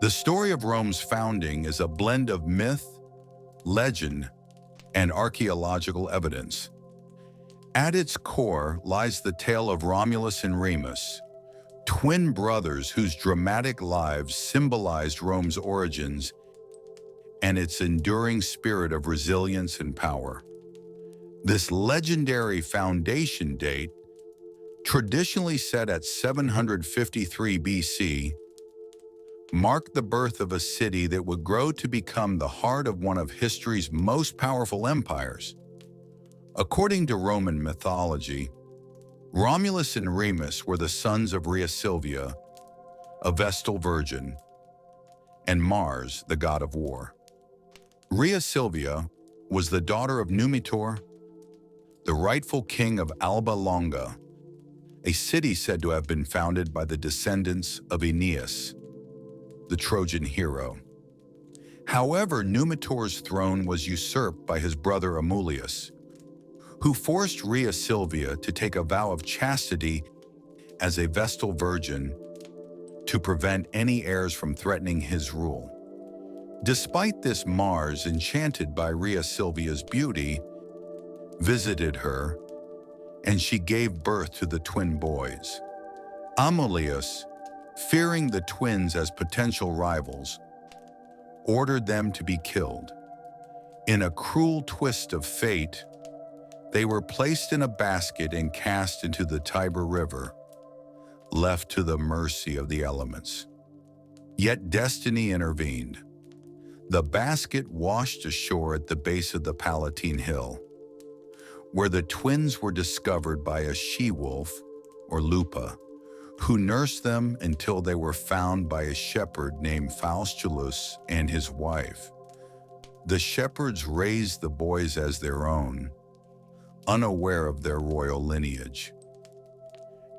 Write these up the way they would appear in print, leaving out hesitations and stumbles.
The story of Rome's founding is a blend of myth, legend, and archaeological evidence. At its core lies the tale of Romulus and Remus, twin brothers whose dramatic lives symbolized Rome's origins and its enduring spirit of resilience and power. This legendary foundation date, traditionally set at 753 BC, marked the birth of a city that would grow to become the heart of one of history's most powerful empires. According to Roman mythology, Romulus and Remus were the sons of Rhea Silvia, a Vestal virgin, and Mars, the god of war. Rhea Silvia was the daughter of Numitor, the rightful king of Alba Longa, a city said to have been founded by the descendants of Aeneas, the Trojan hero. However, Numitor's throne was usurped by his brother Amulius, who forced Rhea Silvia to take a vow of chastity as a Vestal virgin to prevent any heirs from threatening his rule. Despite this, Mars, enchanted by Rhea Silvia's beauty, visited her, and she gave birth to the twin boys. Amulius, fearing the twins as potential rivals, ordered them to be killed. In a cruel twist of fate, they were placed in a basket and cast into the Tiber River, left to the mercy of the elements. Yet destiny intervened. The basket washed ashore at the base of the Palatine Hill, where the twins were discovered by a she-wolf, or Lupa, who nursed them until they were found by a shepherd named Faustulus and his wife. The shepherds raised the boys as their own, unaware of their royal lineage.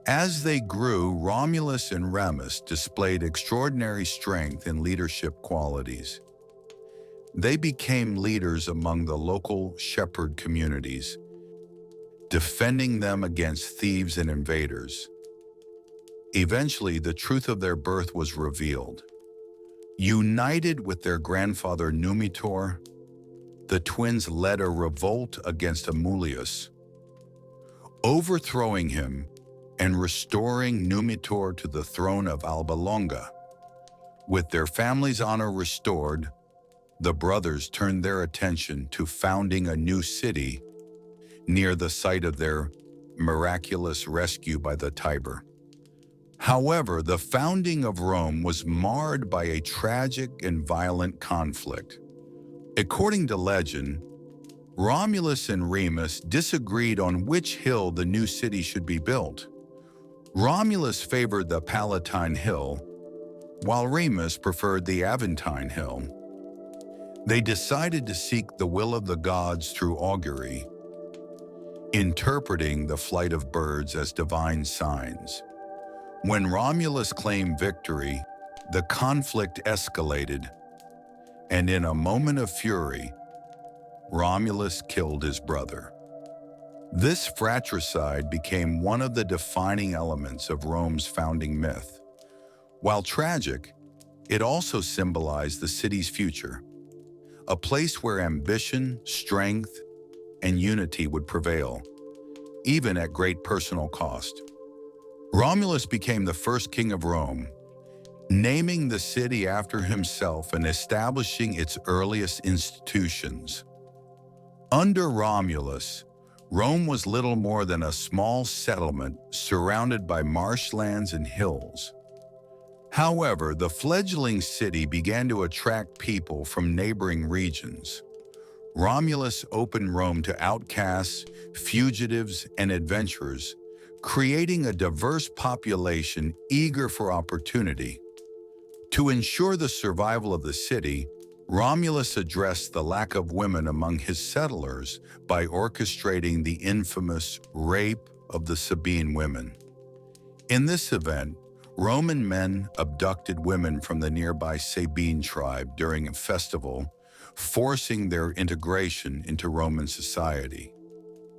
As they grew, Romulus and Remus displayed extraordinary strength and leadership qualities. They became leaders among the local shepherd communities, defending them against thieves and invaders. Eventually, the truth of their birth was revealed. United with their grandfather Numitor, the twins led a revolt against Amulius, overthrowing him and restoring Numitor to the throne of Alba Longa. With their family's honor restored, the brothers turned their attention to founding a new city near the site of their miraculous rescue by the Tiber. However, the founding of Rome was marred by a tragic and violent conflict. According to legend, Romulus and Remus disagreed on which hill the new city should be built. Romulus favored the Palatine Hill, while Remus preferred the Aventine Hill. They decided to seek the will of the gods through augury, interpreting the flight of birds as divine signs. When Romulus claimed victory, the conflict escalated, and in a moment of fury, Romulus killed his brother. This fratricide became one of the defining elements of Rome's founding myth. While tragic, it also symbolized the city's future, a place where ambition, strength, and unity would prevail, even at great personal cost. Romulus became the first king of Rome, naming the city after himself and establishing its earliest institutions. Under Romulus, Rome was little more than a small settlement surrounded by marshlands and hills. However, the fledgling city began to attract people from neighboring regions. Romulus opened Rome to outcasts, fugitives, and adventurers, creating a diverse population eager for opportunity. To ensure the survival of the city, Romulus addressed the lack of women among his settlers by orchestrating the infamous rape of the Sabine women. In this event, Roman men abducted women from the nearby Sabine tribe during a festival, forcing their integration into Roman society.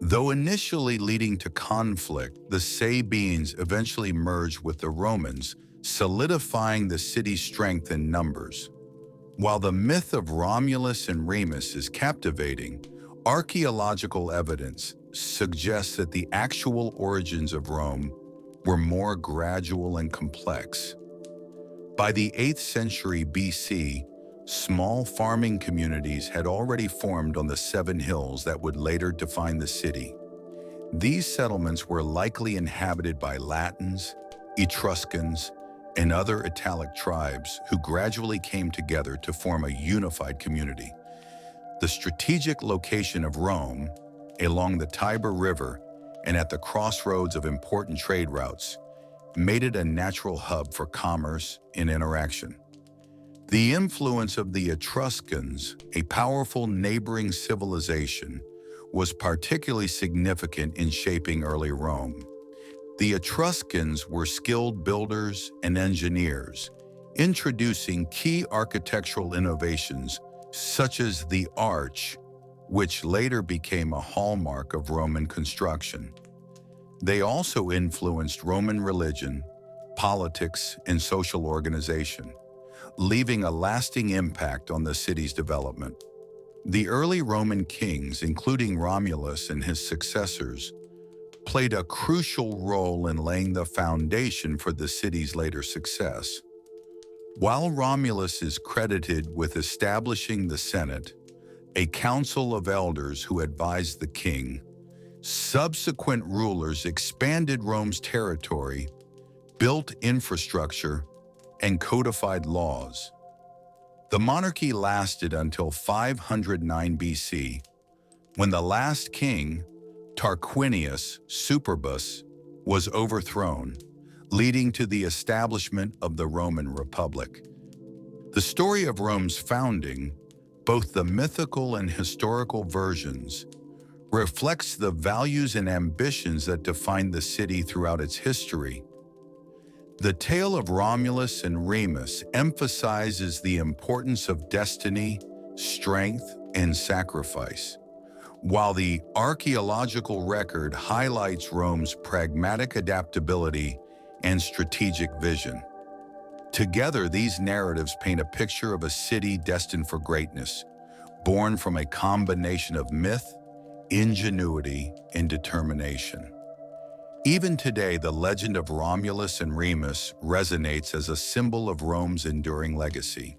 Though initially leading to conflict, the Sabines eventually merged with the Romans, solidifying the city's strength in numbers. While the myth of Romulus and Remus is captivating, archaeological evidence suggests that the actual origins of Rome were more gradual and complex. By the 8th century BC, small farming communities had already formed on the 7 hills that would later define the city. These settlements were likely inhabited by Latins, Etruscans, and other Italic tribes who gradually came together to form a unified community. The strategic location of Rome, along the Tiber River and at the crossroads of important trade routes, made it a natural hub for commerce and interaction. The influence of the Etruscans, a powerful neighboring civilization, was particularly significant in shaping early Rome. The Etruscans were skilled builders and engineers, introducing key architectural innovations such as the arch, which later became a hallmark of Roman construction. They also influenced Roman religion, politics, and social organization, leaving a lasting impact on the city's development. The early Roman kings, including Romulus and his successors, played a crucial role in laying the foundation for the city's later success. While Romulus is credited with establishing the Senate, a council of elders who advised the king, subsequent rulers expanded Rome's territory, built infrastructure, and codified laws. The monarchy lasted until 509 BC, when the last king, Tarquinius Superbus, was overthrown, leading to the establishment of the Roman Republic. The story of Rome's founding, both the mythical and historical versions, reflects the values and ambitions that defined the city throughout its history. The tale of Romulus and Remus emphasizes the importance of destiny, strength, and sacrifice, while the archaeological record highlights Rome's pragmatic adaptability and strategic vision. Together, these narratives paint a picture of a city destined for greatness, born from a combination of myth, ingenuity, and determination. Even today, the legend of Romulus and Remus resonates as a symbol of Rome's enduring legacy.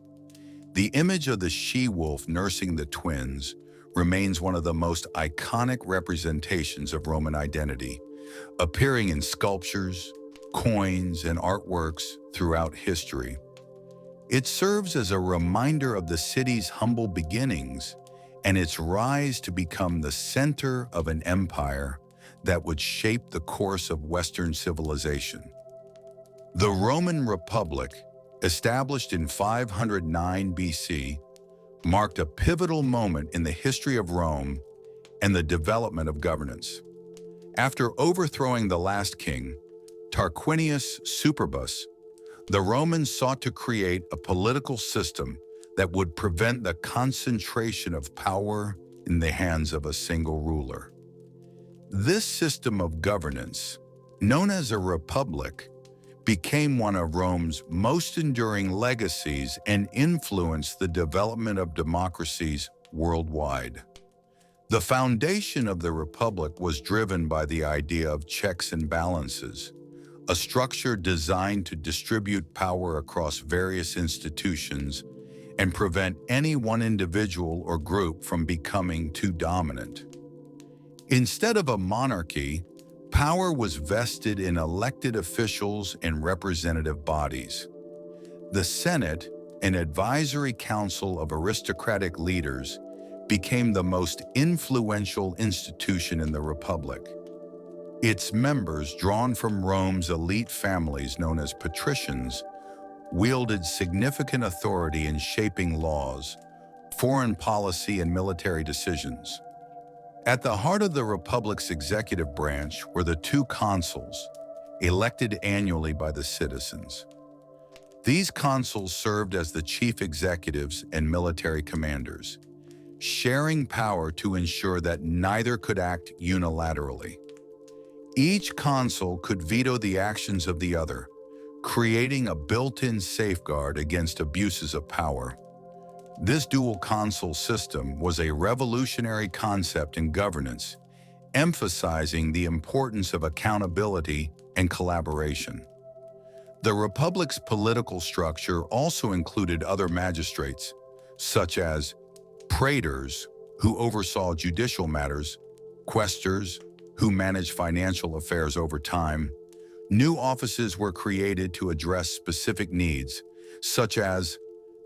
The image of the she-wolf nursing the twins remains one of the most iconic representations of Roman identity, appearing in sculptures, coins, and artworks throughout history. It serves as a reminder of the city's humble beginnings and its rise to become the center of an empire that would shape the course of Western civilization. The Roman Republic, established in 509 BC, marked a pivotal moment in the history of Rome and the development of governance. After overthrowing the last king, Tarquinius Superbus, the Romans sought to create a political system that would prevent the concentration of power in the hands of a single ruler. This system of governance, known as a republic, became one of Rome's most enduring legacies and influenced the development of democracies worldwide. The foundation of the republic was driven by the idea of checks and balances, a structure designed to distribute power across various institutions and prevent any one individual or group from becoming too dominant. Instead of a monarchy, power was vested in elected officials and representative bodies. The Senate, an advisory council of aristocratic leaders, became the most influential institution in the Republic. Its members, drawn from Rome's elite families known as patricians, wielded significant authority in shaping laws, foreign policy, and military decisions. At the heart of the Republic's executive branch were the 2 consuls, elected annually by the citizens. These consuls served as the chief executives and military commanders, sharing power to ensure that neither could act unilaterally. Each consul could veto the actions of the other, creating a built-in safeguard against abuses of power. This dual consul system was a revolutionary concept in governance, emphasizing the importance of accountability and collaboration. The Republic's political structure also included other magistrates, such as praetors, who oversaw judicial matters, quaestors, who managed financial affairs over time. New offices were created to address specific needs, such as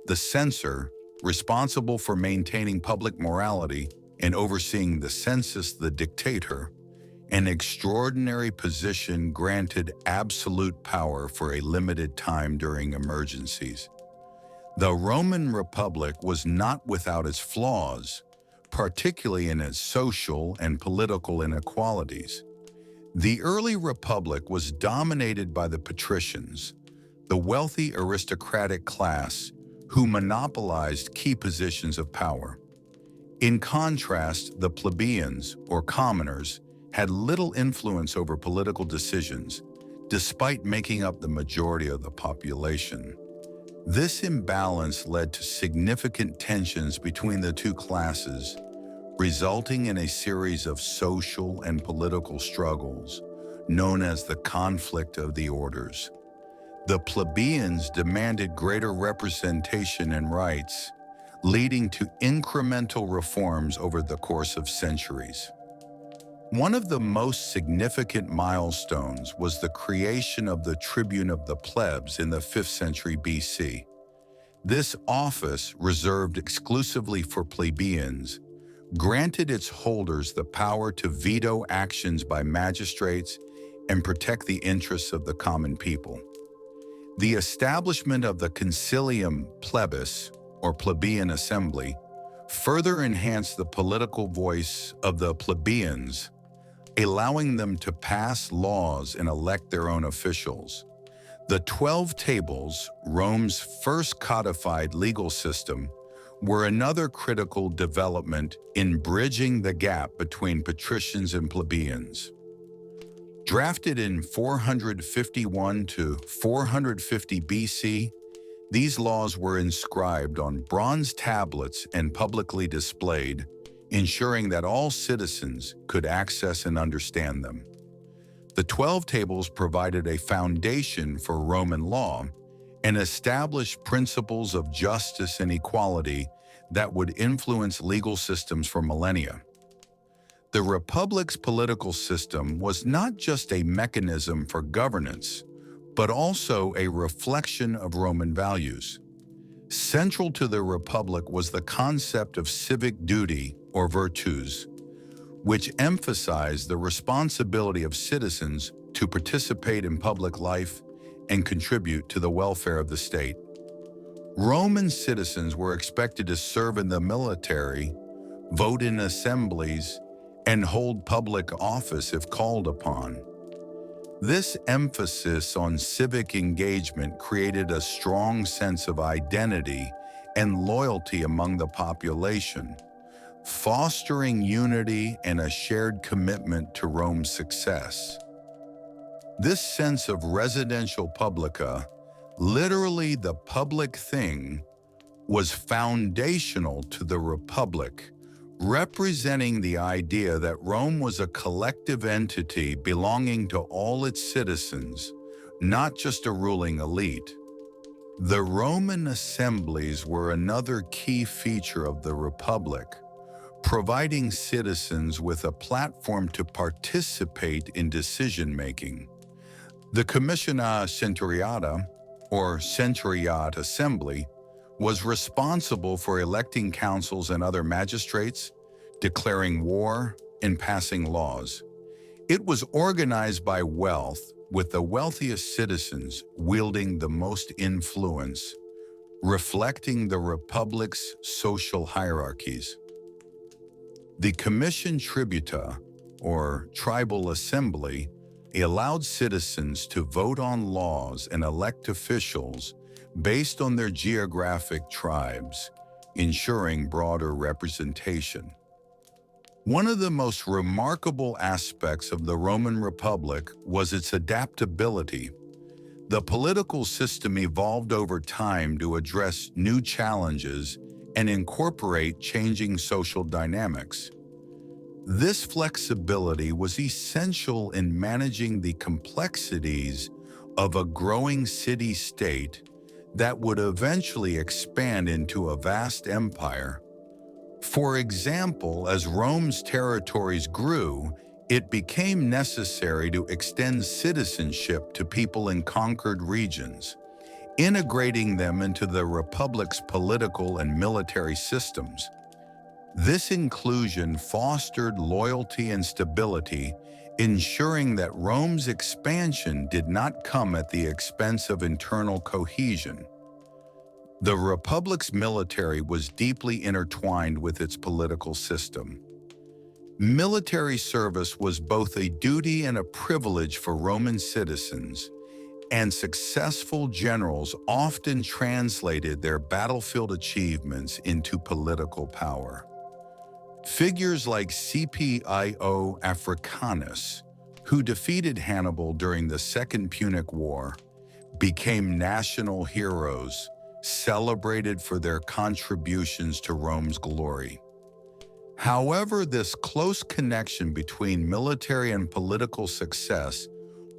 the censor, responsible for maintaining public morality and overseeing the census, the dictator, an extraordinary position granted absolute power for a limited time during emergencies. The Roman Republic was not without its flaws, particularly in its social and political inequalities. The early republic was dominated by the patricians, the wealthy aristocratic class who monopolized key positions of power. In contrast, the plebeians, or commoners, had little influence over political decisions, despite making up the majority of the population. This imbalance led to significant tensions between the two classes, resulting in a series of social and political struggles, known as the conflict of the orders. The plebeians demanded greater representation and rights, leading to incremental reforms over the course of centuries. One of the most significant milestones was the creation of the Tribune of the Plebs in the 5th century BC. This office, reserved exclusively for plebeians, granted its holders the power to veto actions by magistrates and protect the interests of the common people. The establishment of the Concilium Plebis, or plebeian assembly, further enhanced the political voice of the plebeians, allowing them to pass laws and elect their own officials. The 12 Tables, Rome's first codified legal system, were another critical development in bridging the gap between patricians and plebeians. Drafted in 451 to 450 BC, these laws were inscribed on bronze tablets and publicly displayed, ensuring that all citizens could access and understand them. The 12 Tables provided a foundation for Roman law and established principles of justice and equality that would influence legal systems for millennia. The Republic's political system was not just a mechanism for governance, but also a reflection of Roman values. Central to the Republic was the concept of civic duty, or virtus, which emphasized the responsibility of citizens to participate in public life and contribute to the welfare of the state. Roman citizens were expected to serve in the military, vote in assemblies, and hold public office if called upon. This emphasis on civic engagement created a strong sense of identity and loyalty among the population, fostering unity and a shared commitment to Rome's success. This sense of residential publica, literally the public thing, was foundational to the Republic, representing the idea that Rome was a collective entity belonging to all its citizens, not just a ruling elite. The Roman assemblies were another key feature of the Republic, providing citizens with a platform to participate in decision-making. The Commissiona Centuriata, or Centuriate Assembly, was responsible for electing consuls and other magistrates, declaring war, and passing laws. It was organized by wealth, with the wealthiest citizens wielding the most influence, reflecting the Republic's social hierarchies. The Commission Tributa, or Tribal Assembly, allowed citizens to vote on laws and elect officials based on their geographic tribes, ensuring broader representation. One of the most remarkable aspects of the Roman Republic was its adaptability. The political system evolved over time to address new challenges and incorporate changing social dynamics. This flexibility was essential in managing the complexities of a growing city-state that would eventually expand into a vast empire. For example, as Rome's territories grew, it became necessary to extend citizenship to people in conquered regions, integrating them into the Republic's political and military systems. This inclusion fostered loyalty and stability, ensuring that Rome's expansion did not come at the expense of internal cohesion. The Republic's military was deeply intertwined with its political system. Military service was both a duty and a privilege for Roman citizens, and successful generals often translated their battlefield achievements into political power. Figures like Scipio Africanus, who defeated Hannibal during the Second Punic War, became national heroes, celebrated for their contributions to Rome's glory. However, this close connection between military and political success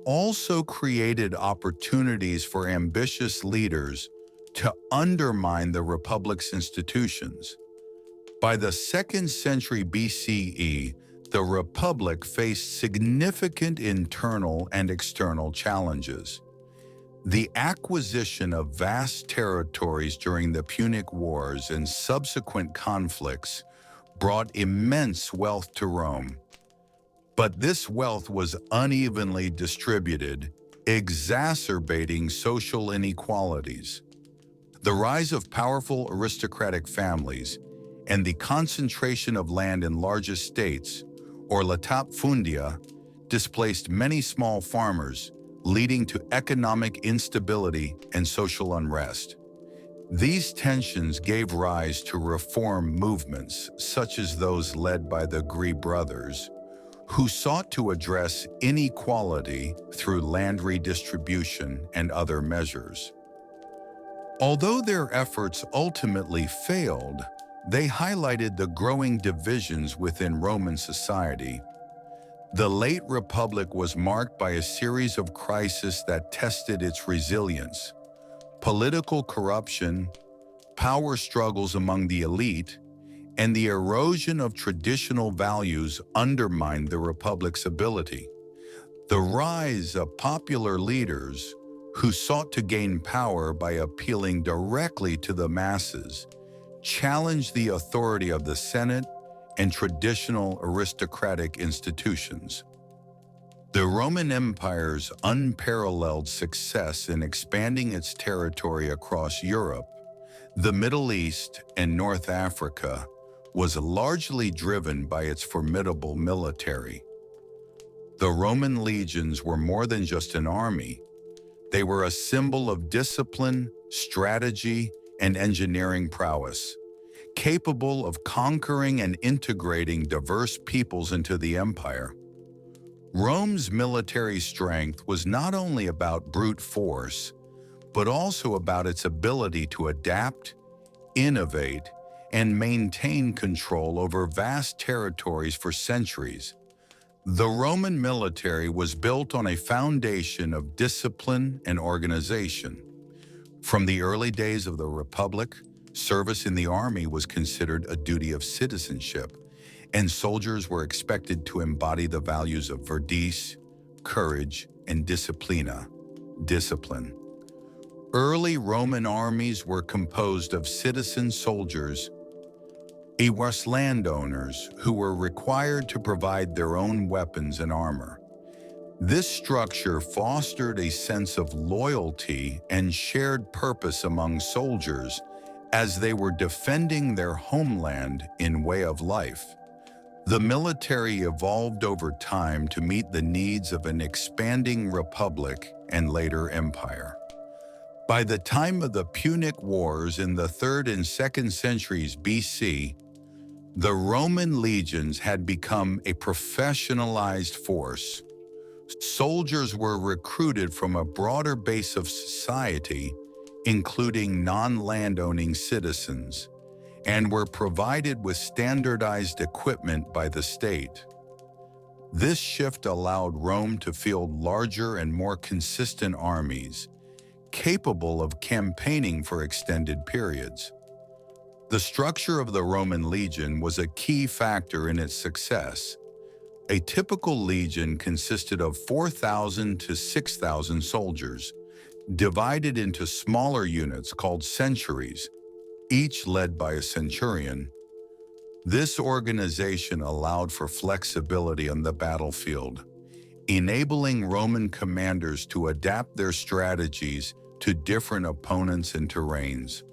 also created opportunities for ambitious leaders to undermine the Republic's institutions. By the 2nd century BCE, the Republic faced significant internal and external challenges. The acquisition of vast territories during the Punic Wars and subsequent conflicts brought immense wealth to Rome. But this wealth was unevenly distributed, exacerbating social inequalities. The rise of powerful aristocratic families and the concentration of land in large estates, or latifundia, displaced many small farmers, leading to economic instability and social unrest. These tensions gave rise to reform movements such as those led by the Gree brothers, who sought to address inequality through land redistribution and other measures. Although their efforts ultimately failed, they highlighted the growing divisions within Roman society. The late Republic was marked by a series of crises that tested its resilience. Political corruption, power struggles among the elite, and the erosion of traditional values undermined the Republic's ability. The rise of popular leaders who sought to gain power by appealing directly to the masses challenged the authority of the Senate and traditional aristocratic institutions. The Roman Empire's unparalleled success in expanding its territory across Europe, the Middle East, and North Africa was largely driven by its formidable military. The Roman legions were more than just an army. They were a symbol of discipline, strategy, and engineering prowess, capable of conquering and integrating diverse peoples into the empire. Rome's military strength was not only about brute force, but also about its ability to adapt, innovate, and maintain control over vast territories for centuries. The Roman military was built on a foundation of discipline and organization. From the early days of the Republic, service in the army was considered a duty of citizenship, and soldiers were expected to embody the values of virtus, courage, and discipline. Early Roman armies were composed of citizen soldiers, landowners, who were required to provide their own weapons and armor. This structure fostered a sense of loyalty and shared purpose among soldiers as they were defending their homeland in way of life. The military evolved over time to meet the needs of an expanding republic and later empire. By the time of the Punic Wars in the 3rd and 2nd centuries BC, the Roman legions had become a professionalized force, Soldiers were recruited from a broader base of society, including non-landowning citizens, and were provided with standardized equipment by the state. This shift allowed Rome to field larger and more consistent armies, capable of campaigning for extended periods. The structure of the Roman legion was a key factor in its success. A typical legion consisted of 4,000 to 6,000 soldiers, divided into smaller units called centuries, each led by a centurion. This organization allowed for flexibility on the battlefield, enabling Roman commanders to adapt their strategies to different opponents and terrains.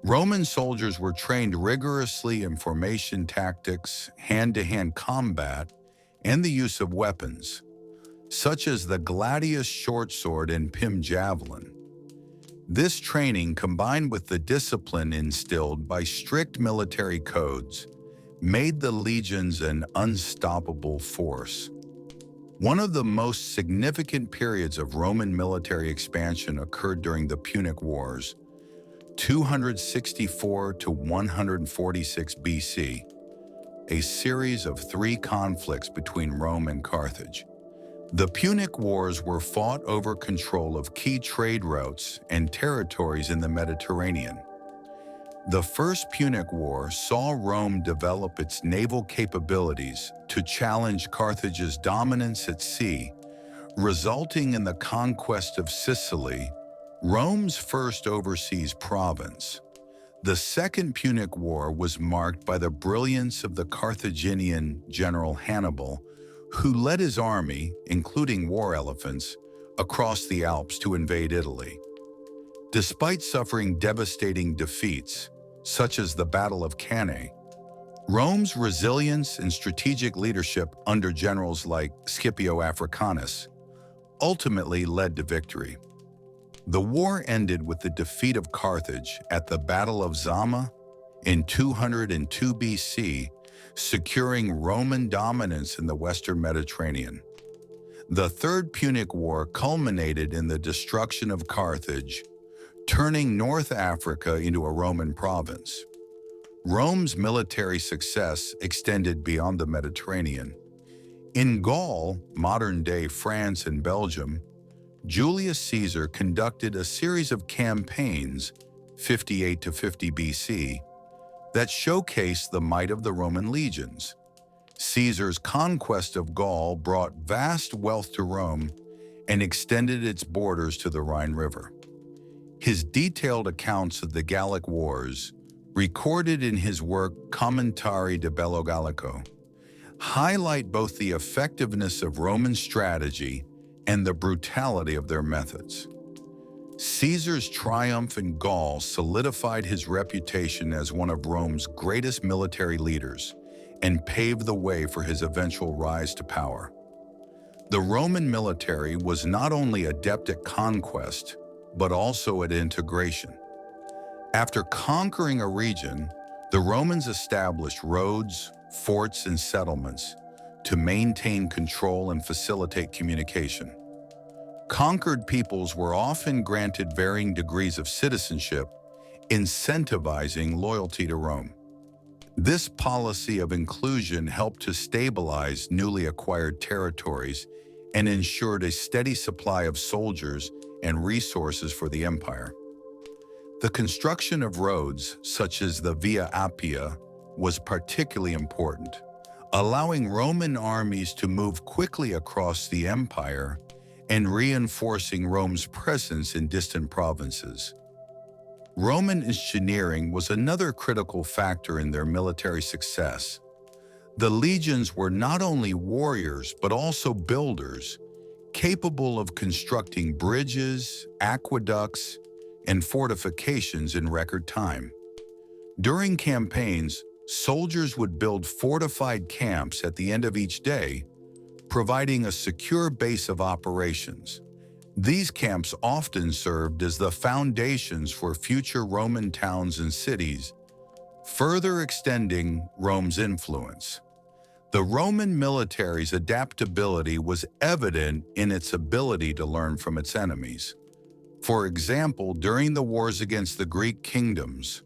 Roman soldiers were trained rigorously in formation tactics, hand-to-hand combat, and the use of weapons, such as the gladius short sword and pim javelin. This training, combined with the discipline instilled by strict military codes, made the legions an unstoppable force. One of the most significant periods of Roman military expansion occurred during the Punic Wars, 264 to 146 BC, a series of 3 conflicts between Rome and Carthage. The Punic Wars were fought over control of key trade routes and territories in the Mediterranean. The First Punic War saw Rome develop its naval capabilities to challenge Carthage's dominance at sea, resulting in the conquest of Sicily, Rome's first overseas province. The Second Punic War was marked by the brilliance of the Carthaginian general Hannibal, who led his army, including war elephants, across the Alps to invade Italy. Despite suffering devastating defeats, such as the Battle of Cannae, Rome's resilience and strategic leadership under generals like Scipio Africanus ultimately led to victory. The war ended with the defeat of Carthage at the Battle of Zama in 202 BC, securing Roman dominance in the Western Mediterranean. The Third Punic War culminated in the destruction of Carthage, turning North Africa into a Roman province. Rome's military success extended beyond the Mediterranean. In Gaul, modern-day France and Belgium, Julius Caesar conducted a series of campaigns, 58 to 50 BC, that showcased the might of the Roman legions. Caesar's conquest of Gaul brought vast wealth to Rome and extended its borders to the Rhine River. His detailed accounts of the Gallic Wars, recorded in his work Commentari de Bello Gallico, highlight both the effectiveness of Roman strategy and the brutality of their methods. Caesar's triumph in Gaul solidified his reputation as one of Rome's greatest military leaders and paved the way for his eventual rise to power. The Roman military was not only adept at conquest, but also at integration. After conquering a region, the Romans established roads, forts, and settlements to maintain control and facilitate communication. Conquered peoples were often granted varying degrees of citizenship, incentivizing loyalty to Rome. This policy of inclusion helped to stabilize newly acquired territories and ensured a steady supply of soldiers and resources for the empire. The construction of roads, such as the Via Appia, was particularly important, allowing Roman armies to move quickly across the empire and reinforcing Rome's presence in distant provinces. Roman engineering was another critical factor in their military success. The legions were not only warriors but also builders, capable of constructing bridges, aqueducts, and fortifications in record time. During campaigns, soldiers would build fortified camps at the end of each day, providing a secure base of operations. These camps often served as the foundations for future Roman towns and cities, further extending Rome's influence. The Roman military's adaptability was evident in its ability to learn from its enemies. For example, during the wars against the Greek kingdoms,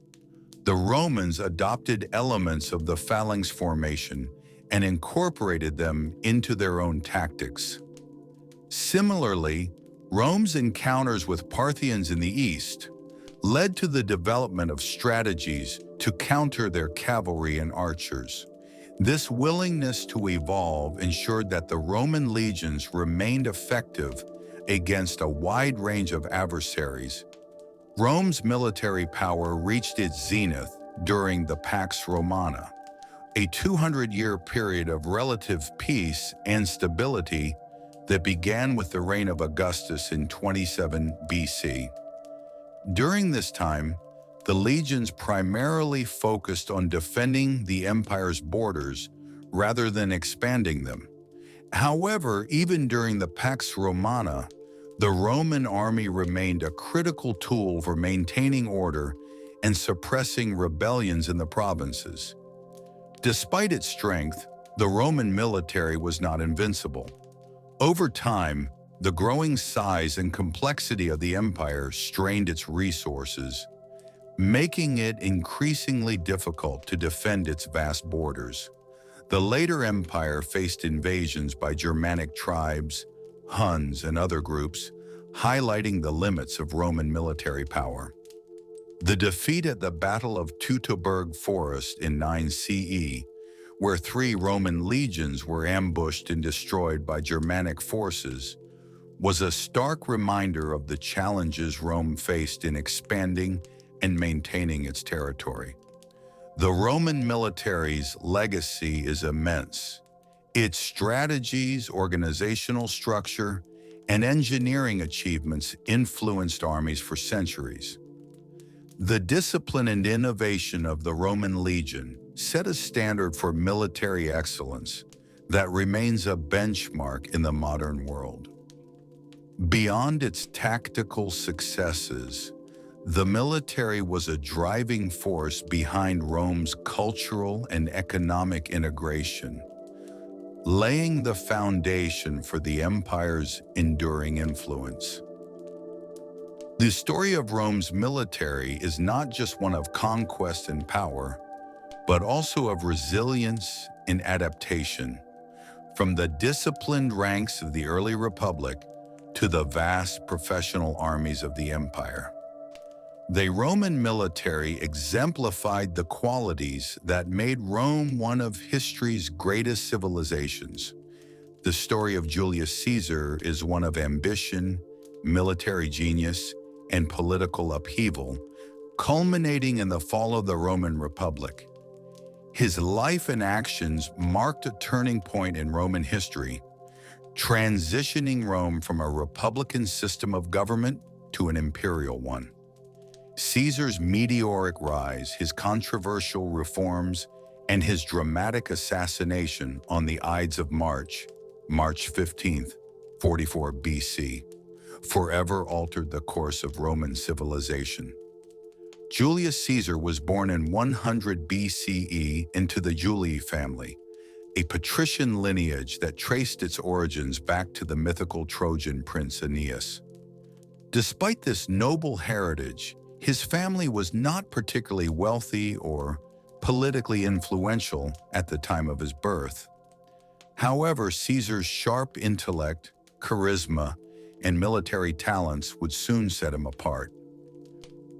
the Romans adopted elements of the phalanx formation and incorporated them into their own tactics. Similarly, Rome's encounters with Parthians in the east led to the development of strategies to counter their cavalry and archers. This willingness to evolve ensured that the Roman legions remained effective against a wide range of adversaries. Rome's military power reached its zenith during the Pax Romana, a 200-year period of relative peace and stability that began with the reign of Augustus in 27 BC. During this time, the legions primarily focused on defending the empire's borders rather than expanding them. However, even during the Pax Romana, the Roman army remained a critical tool for maintaining order and suppressing rebellions in the provinces. Despite its strength, the Roman military was not invincible. Over time, the growing size and complexity of the empire strained its resources, making it increasingly difficult to defend its vast borders. The later empire faced invasions by Germanic tribes, Huns, and other groups, highlighting the limits of Roman military power. The defeat at the Battle of Teutoburg Forest in 9 CE, where 3 Roman legions were ambushed and destroyed by Germanic forces, was a stark reminder of the challenges Rome faced in expanding and maintaining its territory. The Roman military's legacy is immense. Its strategies, organizational structure, and engineering achievements influenced armies for centuries. The discipline and innovation of the Roman legion set a standard for military excellence that remains a benchmark in the modern world. Beyond its tactical successes, the military was a driving force behind Rome's cultural and economic integration, laying the foundation for the empire's enduring influence. The story of Rome's military is not just one of conquest and power, but also of resilience and adaptation. From the disciplined ranks of the early republic to the vast professional armies of the empire, the Roman military exemplified the qualities that made Rome one of history's greatest civilizations. The story of Julius Caesar is one of ambition, military genius, and political upheaval, culminating in the fall of the Roman Republic. His life and actions marked a turning point in Roman history, transitioning Rome from a republican system of government to an imperial one. Caesar's meteoric rise, his controversial reforms, and his dramatic assassination on the Ides of March, March 15th, 44 BC, forever altered the course of Roman civilization. Julius Caesar was born in 100 BCE into the Julii family, a patrician lineage that traced its origins back to the mythical Trojan prince Aeneas. Despite this noble heritage, his family was not particularly wealthy or politically influential at the time of his birth. However, Caesar's sharp intellect, charisma, and military talents would soon set him apart.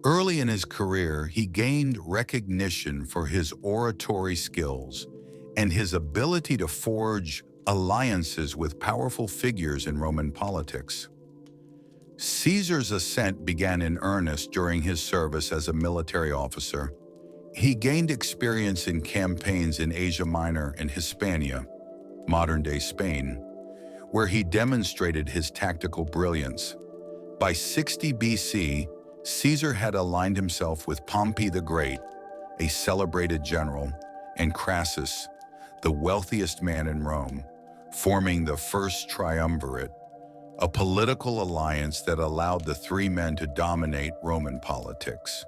Early in his career, he gained recognition for his oratory skills and his ability to forge alliances with powerful figures in Roman politics. Caesar's ascent began in earnest during his service as a military officer. He gained experience in campaigns in Asia Minor and Hispania, modern-day Spain, where he demonstrated his tactical brilliance. By 60 BC, Caesar had aligned himself with Pompey the Great, a celebrated general, and Crassus, the wealthiest man in Rome, forming the First Triumvirate, a political alliance that allowed the 3 men to dominate Roman politics.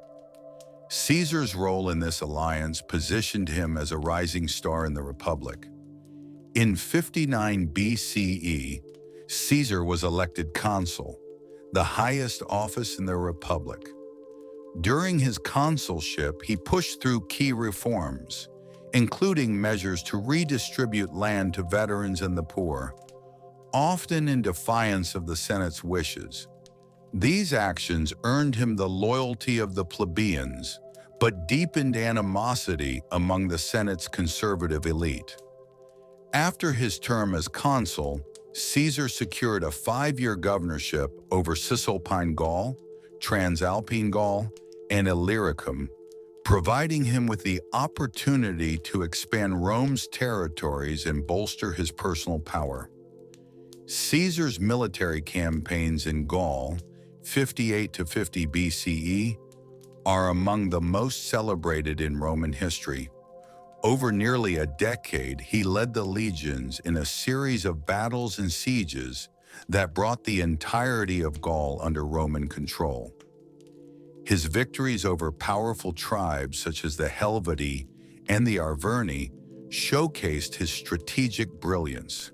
Caesar's role in this alliance positioned him as a rising star in the Republic. In 59 BCE, Caesar was elected consul, the highest office in the Republic. During his consulship, he pushed through key reforms, including measures to redistribute land to veterans and the poor, often in defiance of the Senate's wishes. These actions earned him the loyalty of the plebeians, but deepened animosity among the Senate's conservative elite. After his term as consul, Caesar secured a 5-year governorship over Cisalpine Gaul, Transalpine Gaul, and Illyricum, providing him with the opportunity to expand Rome's territories and bolster his personal power. Caesar's military campaigns in Gaul, 58 to 50 BCE, are among the most celebrated in Roman history. Over nearly a decade, he led the legions in a series of battles and sieges that brought the entirety of Gaul under Roman control. His victories over powerful tribes such as the Helvetii and the Arverni showcased his strategic brilliance.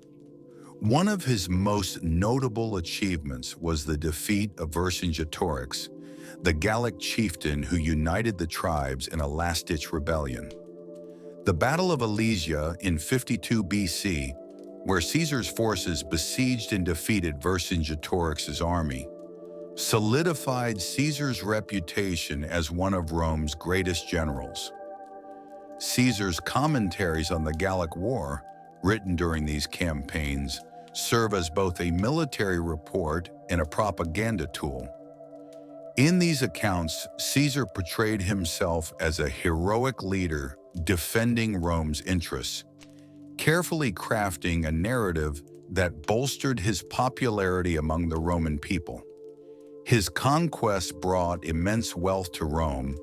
One of his most notable achievements was the defeat of Vercingetorix, the Gallic chieftain who united the tribes in a last-ditch rebellion. The Battle of Alesia in 52 BC, where Caesar's forces besieged and defeated Vercingetorix's army, solidified Caesar's reputation as one of Rome's greatest generals. Caesar's commentaries on the Gallic War, written during these campaigns, serve as both a military report and a propaganda tool. In these accounts, Caesar portrayed himself as a heroic leader defending Rome's interests, carefully crafting a narrative that bolstered his popularity among the Roman people. His conquests brought immense wealth to Rome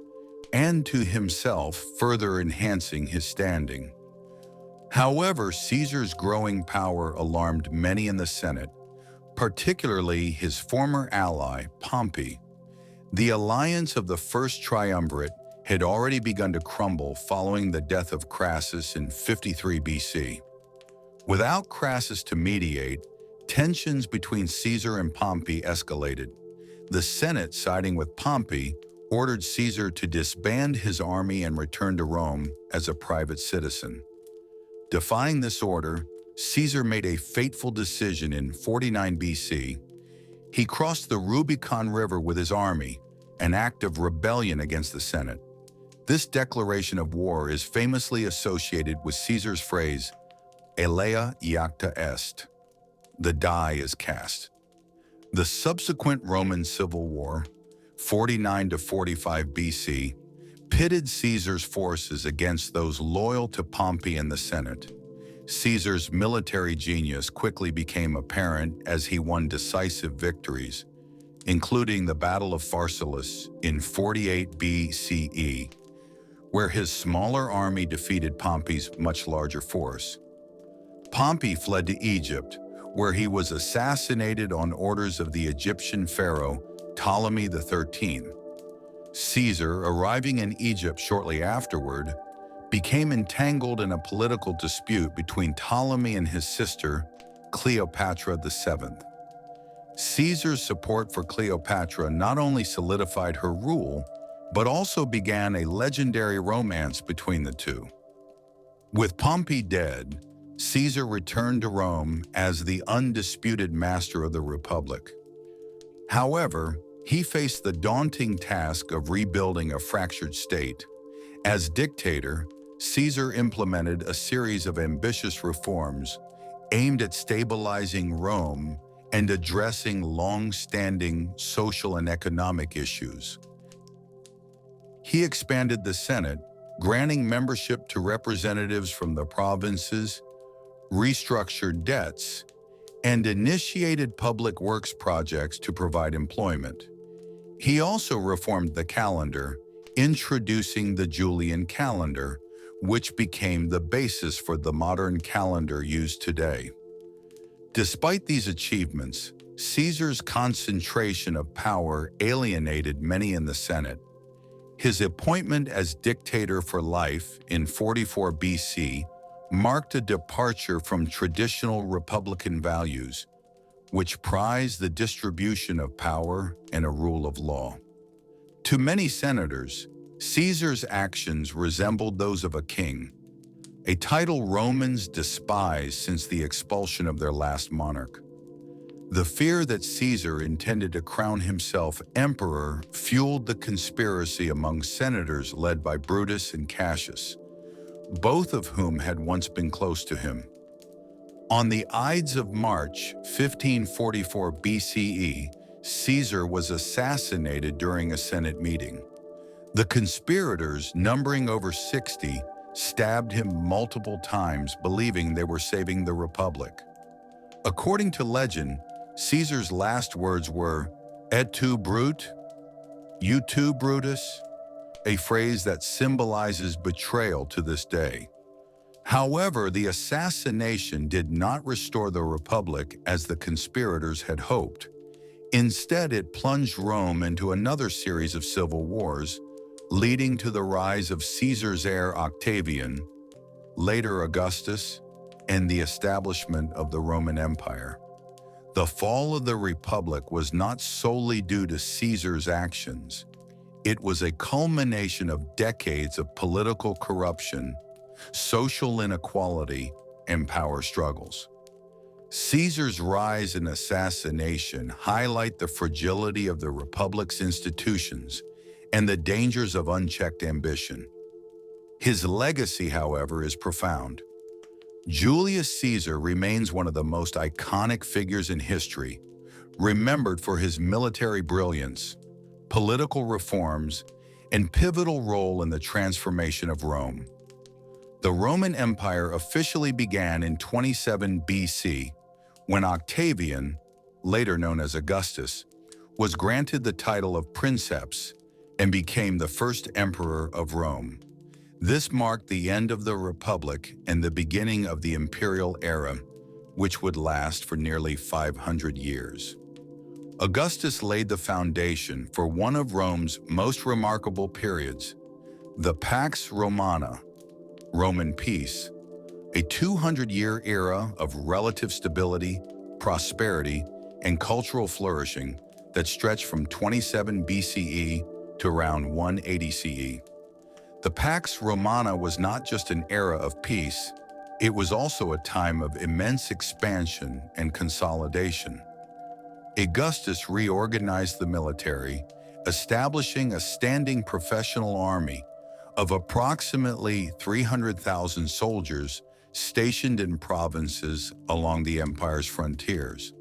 and to himself, further enhancing his standing. However, Caesar's growing power alarmed many in the Senate, particularly his former ally, Pompey. The alliance of the First Triumvirate had already begun to crumble following the death of Crassus in 53 BC. Without Crassus to mediate, tensions between Caesar and Pompey escalated. The Senate, siding with Pompey, ordered Caesar to disband his army and return to Rome as a private citizen. Defying this order, Caesar made a fateful decision in 49 BC. He crossed the Rubicon River with his army, an act of rebellion against the Senate. This declaration of war is famously associated with Caesar's phrase, "Alea iacta est," the die is cast. The subsequent Roman Civil War, 49 to 45 BC, pitted Caesar's forces against those loyal to Pompey and the Senate. Caesar's military genius quickly became apparent as he won decisive victories, including the Battle of Pharsalus in 48 BCE, where his smaller army defeated Pompey's much larger force. Pompey fled to Egypt, where he was assassinated on orders of the Egyptian pharaoh Ptolemy XIII. Caesar, arriving in Egypt shortly afterward, became entangled in a political dispute between Ptolemy and his sister, Cleopatra VII. Caesar's support for Cleopatra not only solidified her rule, but also began a legendary romance between the two. With Pompey dead, Caesar returned to Rome as the undisputed master of the Republic. However, he faced the daunting task of rebuilding a fractured state. As dictator, Caesar implemented a series of ambitious reforms aimed at stabilizing Rome and addressing long-standing social and economic issues. He expanded the Senate, granting membership to representatives from the provinces, restructured debts, and initiated public works projects to provide employment. He also reformed the calendar, introducing the Julian calendar, which became the basis for the modern calendar used today. Despite these achievements, Caesar's concentration of power alienated many in the Senate. His appointment as dictator for life in 44 BC marked a departure from traditional republican values, which prized the distribution of power and a rule of law. To many senators, Caesar's actions resembled those of a king, a title Romans despised since the expulsion of their last monarch. The fear that Caesar intended to crown himself emperor fueled the conspiracy among senators led by Brutus and Cassius, both of whom had once been close to him. On the Ides of March 1544 BCE, Caesar was assassinated during a Senate meeting. The conspirators, numbering over 60, stabbed him multiple times, believing they were saving the Republic. According to legend, Caesar's last words were, "Et tu, Brute? You too, Brutus?" a phrase that symbolizes betrayal to this day. However, the assassination did not restore the Republic as the conspirators had hoped. Instead, it plunged Rome into another series of civil wars, leading to the rise of Caesar's heir Octavian, later Augustus, and the establishment of the Roman Empire. The fall of the Republic was not solely due to Caesar's actions. It was a culmination of decades of political corruption, social inequality, and power struggles. Caesar's rise and assassination highlight the fragility of the Republic's institutions and the dangers of unchecked ambition. His legacy, however, is profound. Julius Caesar remains one of the most iconic figures in history, remembered for his military brilliance, political reforms, and pivotal role in the transformation of Rome. The Roman Empire officially began in 27 BC, when Octavian, later known as Augustus, was granted the title of Princeps and became the first emperor of Rome. This marked the end of the Republic and the beginning of the imperial era, which would last for nearly 500 years. Augustus laid the foundation for one of Rome's most remarkable periods, the Pax Romana, Roman peace, a 200-year era of relative stability, prosperity, and cultural flourishing that stretched from 27 BCE to around 180 CE. The Pax Romana was not just an era of peace, it was also a time of immense expansion and consolidation. Augustus reorganized the military, establishing a standing professional army of approximately 300,000 soldiers stationed in provinces along the empire's frontiers.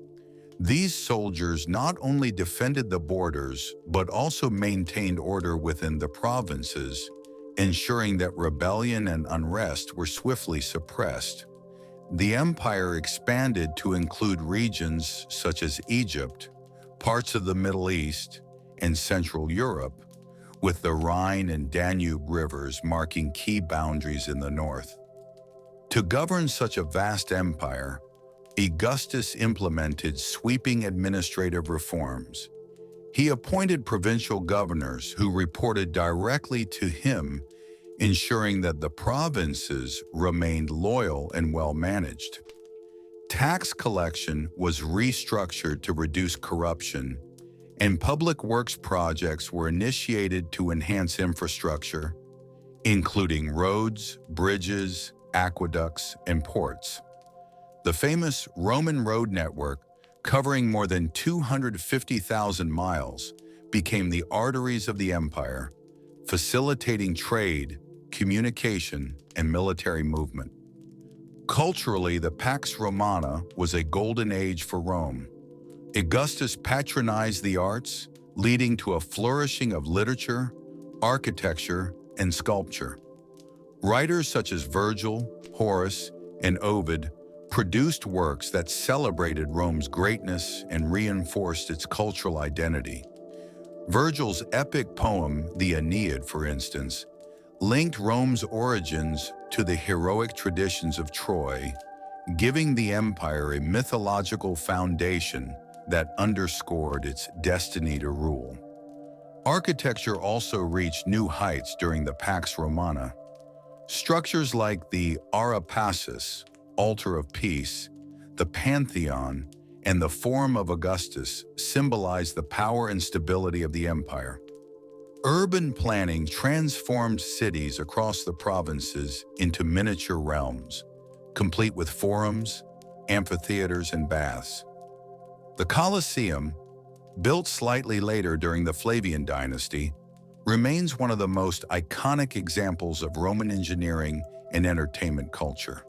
These soldiers not only defended the borders, but also maintained order within the provinces, ensuring that rebellion and unrest were swiftly suppressed. The empire expanded to include regions such as Egypt, parts of the Middle East, and Central Europe, with the Rhine and Danube rivers marking key boundaries in the north. To govern such a vast empire, Augustus implemented sweeping administrative reforms. He appointed provincial governors who reported directly to him, ensuring that the provinces remained loyal and well-managed. Tax collection was restructured to reduce corruption, and public works projects were initiated to enhance infrastructure, including roads, bridges, aqueducts, and ports. The famous Roman road network, covering more than 250,000 miles, became the arteries of the empire, facilitating trade, communication, and military movement. Culturally, the Pax Romana was a golden age for Rome. Augustus patronized the arts, leading to a flourishing of literature, architecture, and sculpture. Writers such as Virgil, Horace, and Ovid produced works that celebrated Rome's greatness and reinforced its cultural identity. Virgil's epic poem, the Aeneid, for instance, linked Rome's origins to the heroic traditions of Troy, giving the empire a mythological foundation that underscored its destiny to rule. Architecture also reached new heights during the Pax Romana. Structures like the Ara Pacis, Altar of Peace, the Pantheon, and the Forum of Augustus symbolize the power and stability of the empire. Urban planning transformed cities across the provinces into miniature realms, complete with forums, amphitheaters, and baths. The Colosseum, built slightly later during the Flavian dynasty, remains one of the most iconic examples of Roman engineering and entertainment culture.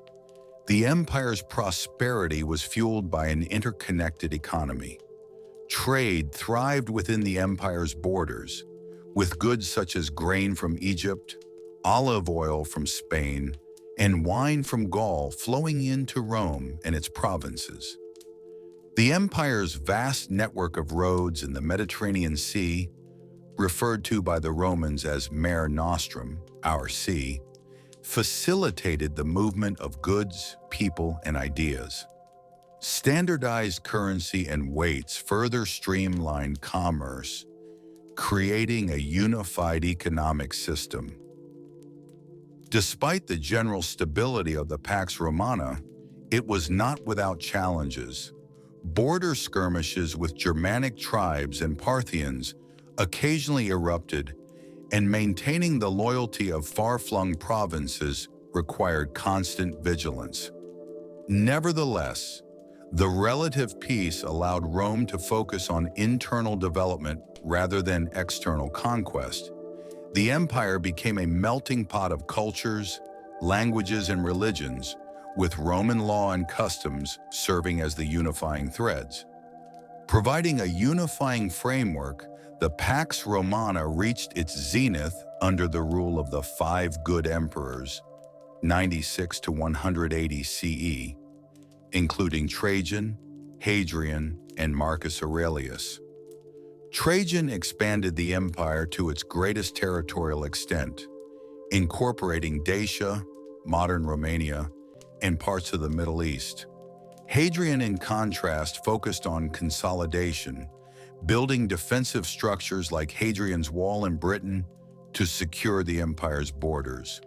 The empire's prosperity was fueled by an interconnected economy. Trade thrived within the empire's borders, with goods such as grain from Egypt, olive oil from Spain, and wine from Gaul flowing into Rome and its provinces. The empire's vast network of roads in the Mediterranean Sea, referred to by the Romans as Mare Nostrum, our sea, facilitated the movement of goods, people, and ideas. Standardized currency and weights further streamlined commerce, creating a unified economic system. Despite the general stability of the Pax Romana, it was not without challenges. Border skirmishes with Germanic tribes and Parthians occasionally erupted, and maintaining the loyalty of far-flung provinces required constant vigilance. Nevertheless, the relative peace allowed Rome to focus on internal development rather than external conquest. The empire became a melting pot of cultures, languages, and religions, with Roman law and customs serving as the unifying threads. Providing a unifying framework, the Pax Romana reached its zenith under the rule of the five good emperors, 96 to 180 CE, including Trajan, Hadrian, and Marcus Aurelius. Trajan expanded the empire to its greatest territorial extent, incorporating Dacia, modern Romania, and parts of the Middle East. Hadrian, in contrast, focused on consolidation, building defensive structures like Hadrian's Wall in Britain to secure the empire's borders.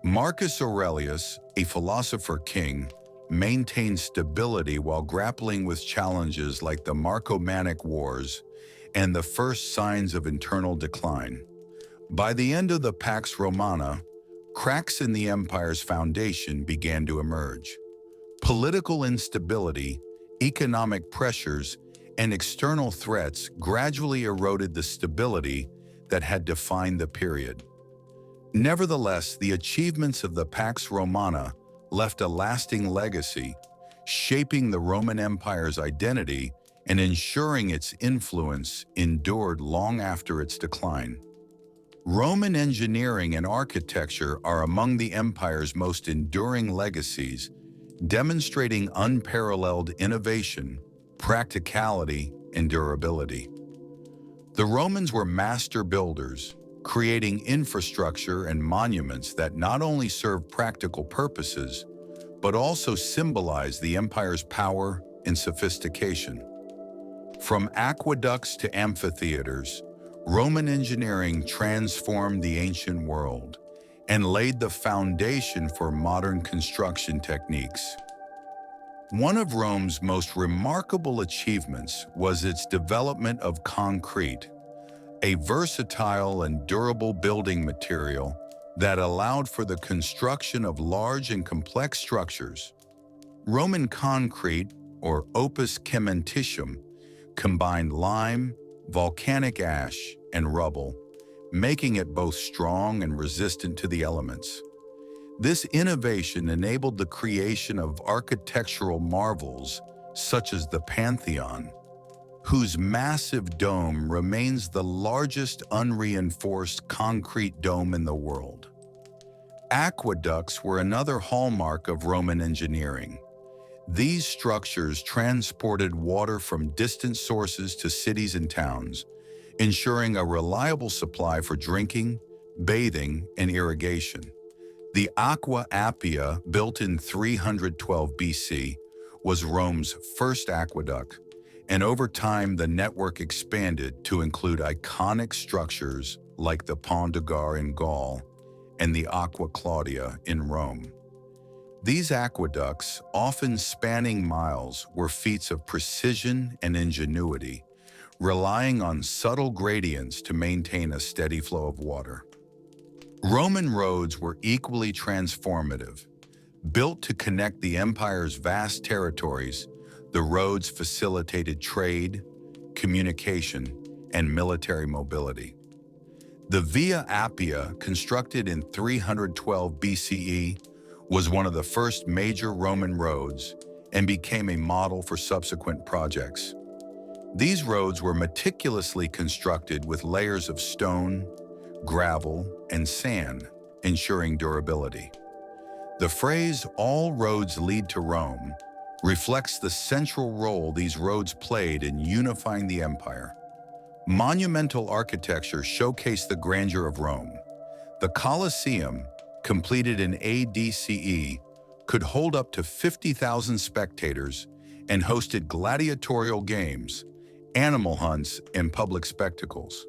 Marcus Aurelius, a philosopher-king, maintained stability while grappling with challenges like the Marcomannic Wars and the first signs of internal decline. By the end of the Pax Romana, cracks in the empire's foundation began to emerge. Political instability, economic pressures, and external threats gradually eroded the stability that had defined the period. Nevertheless, the achievements of the Pax Romana left a lasting legacy, shaping the Roman Empire's identity and ensuring its influence endured long after its decline. Roman engineering and architecture are among the empire's most enduring legacies, demonstrating unparalleled innovation, practicality, and durability. The Romans were master builders, creating infrastructure and monuments that not only served practical purposes, but also symbolized the empire's power and sophistication. From aqueducts to amphitheaters, Roman engineering transformed the ancient world and laid the foundation for modern construction techniques. One of Rome's most remarkable achievements was its development of concrete, a versatile and durable building material that allowed for the construction of large and complex structures. Roman concrete, or opus cementitium, combined lime, volcanic ash, and rubble, making it both strong and resistant to the elements. This innovation enabled the creation of architectural marvels such as the Pantheon, whose massive dome remains the largest unreinforced concrete dome in the world. Aqueducts were another hallmark of Roman engineering. These structures transported water from distant sources to cities and towns, ensuring a reliable supply for drinking, bathing, and irrigation. The Aqua Appia, built in 312 BC, was Rome's first aqueduct, and over time the network expanded to include iconic structures like the Pont de Gare in Gaul and the Aqua Claudia in Rome. These aqueducts, often spanning miles, were feats of precision and ingenuity, relying on subtle gradients to maintain a steady flow of water. Roman roads were equally transformative. Built to connect the empire's vast territories, the roads facilitated trade, communication, and military mobility. The Via Appia, constructed in 312 BCE, was one of the first major Roman roads and became a model for subsequent projects. These roads were meticulously constructed with layers of stone, gravel, and sand, ensuring durability. The phrase, "all roads lead to Rome," reflects the central role these roads played in unifying the empire. Monumental architecture showcased the grandeur of Rome. The Colosseum, completed in AD/CE, could hold up to 50,000 spectators and hosted gladiatorial games, animal hunts, and public spectacles.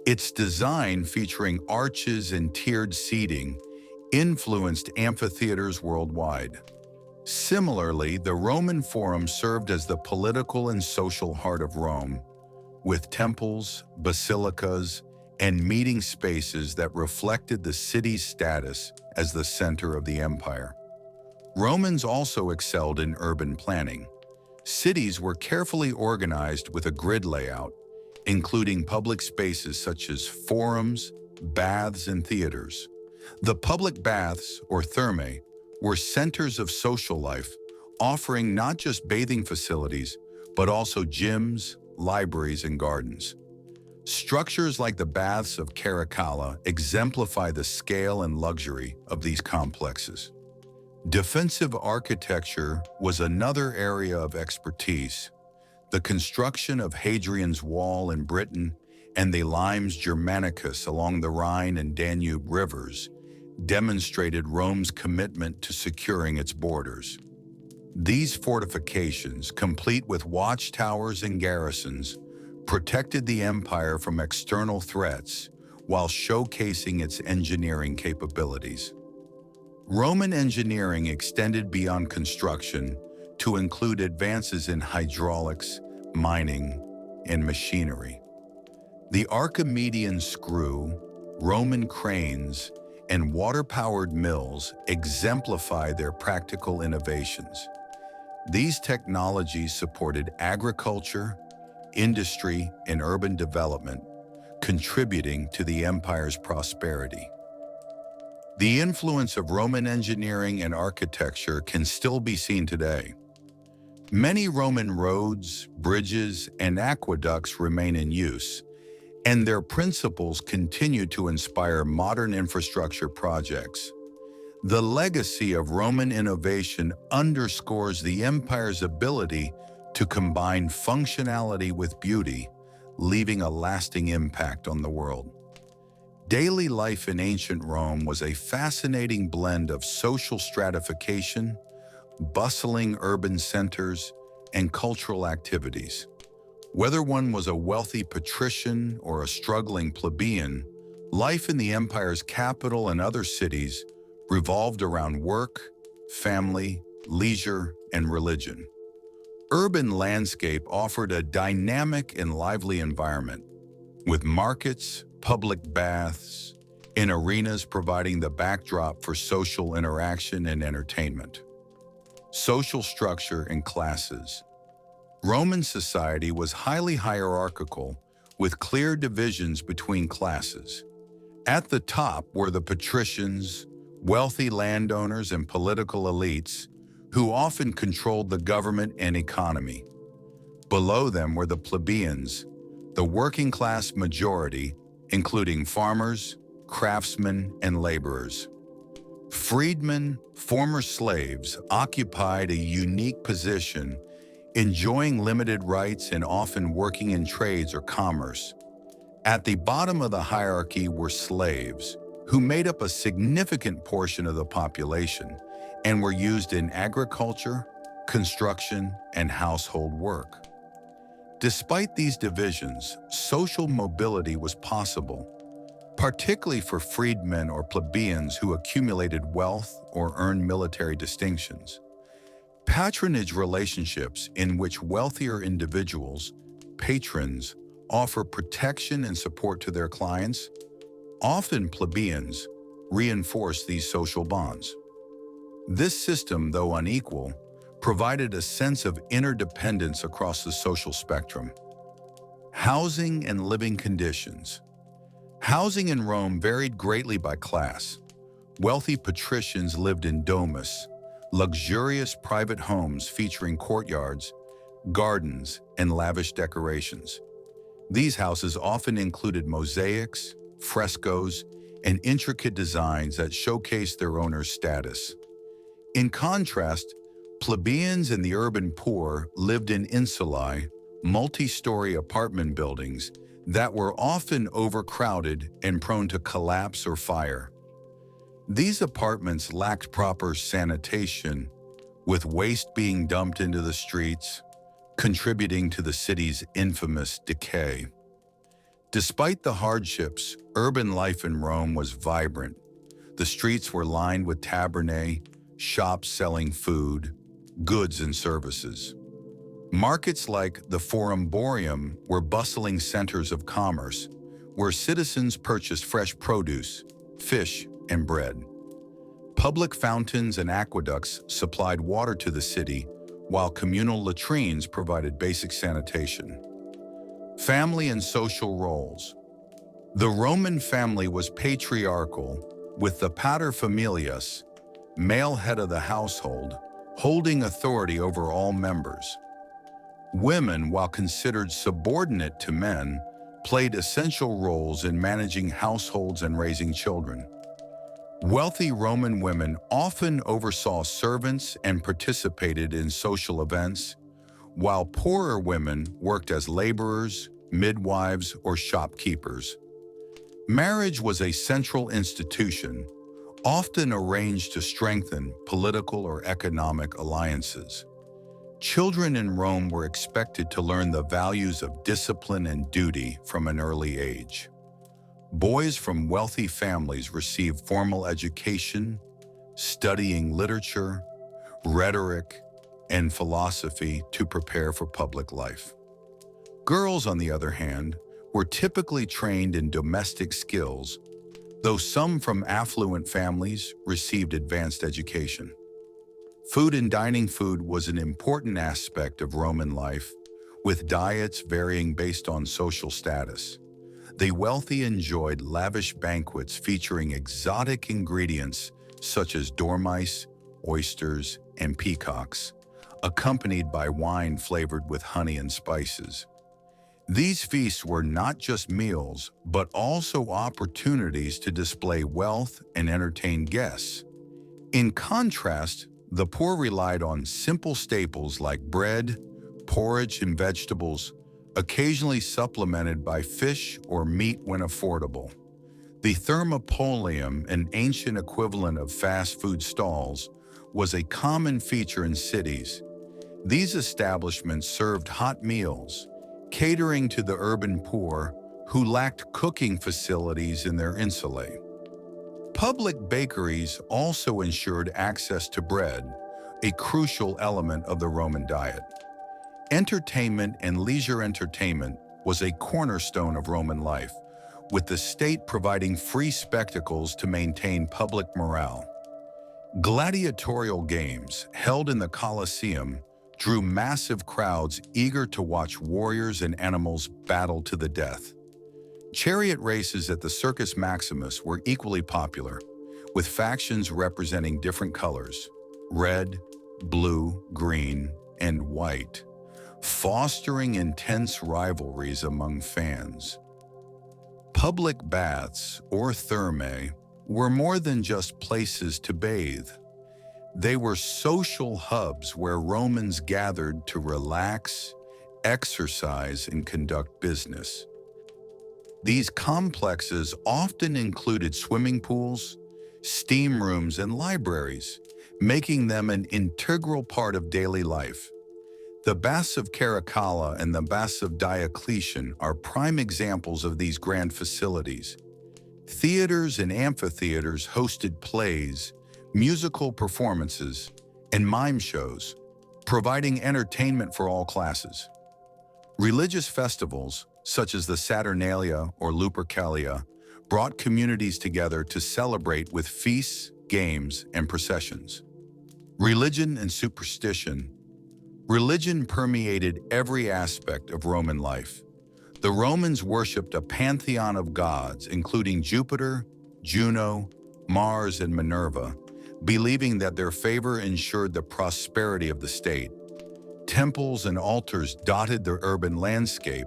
Its design, featuring arches and tiered seating, influenced amphitheaters worldwide. Similarly, the Roman Forum served as the political and social heart of Rome, with temples, basilicas, and meeting spaces that reflected the city's status as the center of the empire. Romans also excelled in urban planning. Cities were carefully organized with a grid layout, including public spaces such as forums, baths, and theaters. The public baths, or thermae, were centers of social life, offering not just bathing facilities, but also gyms, libraries, and gardens. Structures like the Baths of Caracalla exemplify the scale and luxury of these complexes. Defensive architecture was another area of expertise. The construction of Hadrian's Wall in Britain and the Limes Germanicus along the Rhine and Danube rivers demonstrated Rome's commitment to securing its borders. These fortifications, complete with watchtowers and garrisons, protected the empire from external threats while showcasing its engineering capabilities. Roman engineering extended beyond construction to include advances in hydraulics, mining, and machinery. The Archimedean screw, Roman cranes, and water-powered mills exemplify their practical innovations. These technologies supported agriculture, industry, and urban development, contributing to the empire's prosperity. The influence of Roman engineering and architecture can still be seen today. Many Roman roads, bridges, and aqueducts remain in use, and their principles continue to inspire modern infrastructure projects. The legacy of Roman innovation underscores the empire's ability to combine functionality with beauty, leaving a lasting impact on the world. Daily life in ancient Rome was a fascinating blend of social stratification, bustling urban centers, and cultural activities. Whether one was a wealthy patrician or a struggling plebeian, life in the empire's capital and other cities revolved around work, family, leisure, and religion. Urban landscape offered a dynamic and lively environment, with markets, public baths, and arenas providing the backdrop for social interaction and entertainment. Social structure and classes. Roman society was highly hierarchical, with clear divisions between classes. At the top were the patricians, wealthy landowners, and political elites, who often controlled the government and economy. Below them were the plebeians, the working-class majority, including farmers, craftsmen, and laborers. Freedmen, former slaves, occupied a unique position, enjoying limited rights and often working in trades or commerce. At the bottom of the hierarchy were slaves, who made up a significant portion of the population and were used in agriculture, construction, and household work. Despite these divisions, social mobility was possible. particularly for freedmen or plebeians who accumulated wealth or earned military distinctions. Patronage relationships in which wealthier individuals, patrons, offer protection and support to their clients, often plebeians, reinforce these social bonds. This system, though unequal, provided a sense of interdependence across the social spectrum. Housing and living conditions. Housing in Rome varied greatly by class. Wealthy patricians lived in domus, luxurious private homes featuring courtyards, gardens, and lavish decorations. These houses often included mosaics, frescoes, and intricate designs that showcased their owner's status. In contrast, plebeians and the urban poor lived in insulae, multi-story apartment buildings that were often overcrowded and prone to collapse or fire. These apartments lacked proper sanitation, with waste being dumped into the streets, contributing to the city's infamous decay. Despite the hardships, urban life in Rome was vibrant. The streets were lined with tabernae, shops selling food, goods and services. Markets like the Forum Boarium were bustling centers of commerce, where citizens purchased fresh produce, fish, and bread. Public fountains and aqueducts supplied water to the city, while communal latrines provided basic sanitation. Family and social roles. The Roman family was patriarchal, with the paterfamilias, male head of the household, holding authority over all members. Women, while considered subordinate to men, played essential roles in managing households and raising children. Wealthy Roman women often oversaw servants and participated in social events, while poorer women worked as laborers, midwives, or shopkeepers. Marriage was a central institution, often arranged to strengthen political or economic alliances. Children in Rome were expected to learn the values of discipline and duty from an early age. Boys from wealthy families received formal education, studying literature, rhetoric, and philosophy to prepare for public life. Girls, on the other hand, were typically trained in domestic skills, though some from affluent families received advanced education. Food and dining food was an important aspect of Roman life, with diets varying based on social status. The wealthy enjoyed lavish banquets featuring exotic ingredients such as dormice, oysters, and peacocks, accompanied by wine flavored with honey and spices. These feasts were not just meals, but also opportunities to display wealth and entertain guests. In contrast, the poor relied on simple staples like bread, porridge, and vegetables, occasionally supplemented by fish or meat when affordable. The thermopolium, an ancient equivalent of fast food stalls, was a common feature in cities. These establishments served hot meals, catering to the urban poor who lacked cooking facilities in their insulae. Public bakeries also ensured access to bread, a crucial element of the Roman diet. Entertainment and leisure entertainment was a cornerstone of Roman life, with the state providing free spectacles to maintain public morale. Gladiatorial games, held in the Colosseum, drew massive crowds eager to watch warriors and animals battle to the death. Chariot races at the Circus Maximus were equally popular, with factions representing different colors: red, blue, green, and white, fostering intense rivalries among fans. Public baths, or thermae, were more than just places to bathe. They were social hubs where Romans gathered to relax, exercise, and conduct business. These complexes often included swimming pools, steam rooms, and libraries, making them an integral part of daily life. The Baths of Caracalla and the Baths of Diocletian are prime examples of these grand facilities. Theaters and amphitheaters hosted plays, musical performances, and mime shows, providing entertainment for all classes. Religious festivals, such as the Saturnalia or Lupercalia, brought communities together to celebrate with feasts, games, and processions. Religion and superstition. Religion permeated every aspect of Roman life. The Romans worshipped a pantheon of gods, including Jupiter, Juno, Mars, and Minerva, believing that their favor ensured the prosperity of the state. Temples and altars dotted the urban landscape,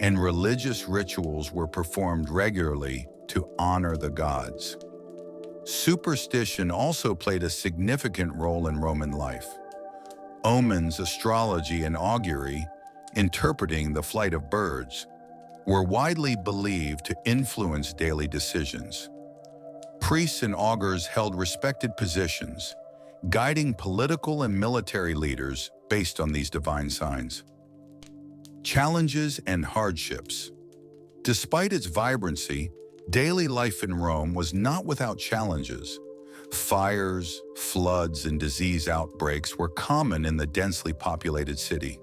and religious rituals were performed regularly to honor the gods. Superstition also played a significant role in Roman life. Omens, astrology, and augury, interpreting the flight of birds, were widely believed to influence daily decisions. Priests and augurs held respected positions, guiding political and military leaders based on these divine signs. Challenges and hardships. Despite its vibrancy, daily life in Rome was not without challenges. Fires, floods, and disease outbreaks were common in the densely populated city.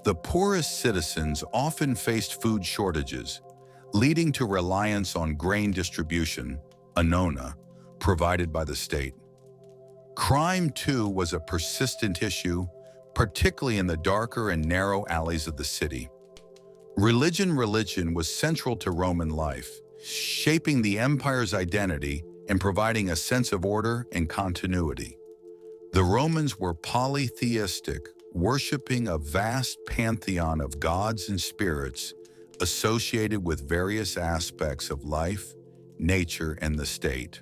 The poorest citizens often faced food shortages, leading to reliance on grain distribution, annona, provided by the state. Crime, too, was a persistent issue, particularly in the darker and narrow alleys of the city. Religion was central to Roman life, shaping the empire's identity and providing a sense of order and continuity. The Romans were polytheistic, worshiping a vast pantheon of gods and spirits associated with various aspects of life, nature, and the state.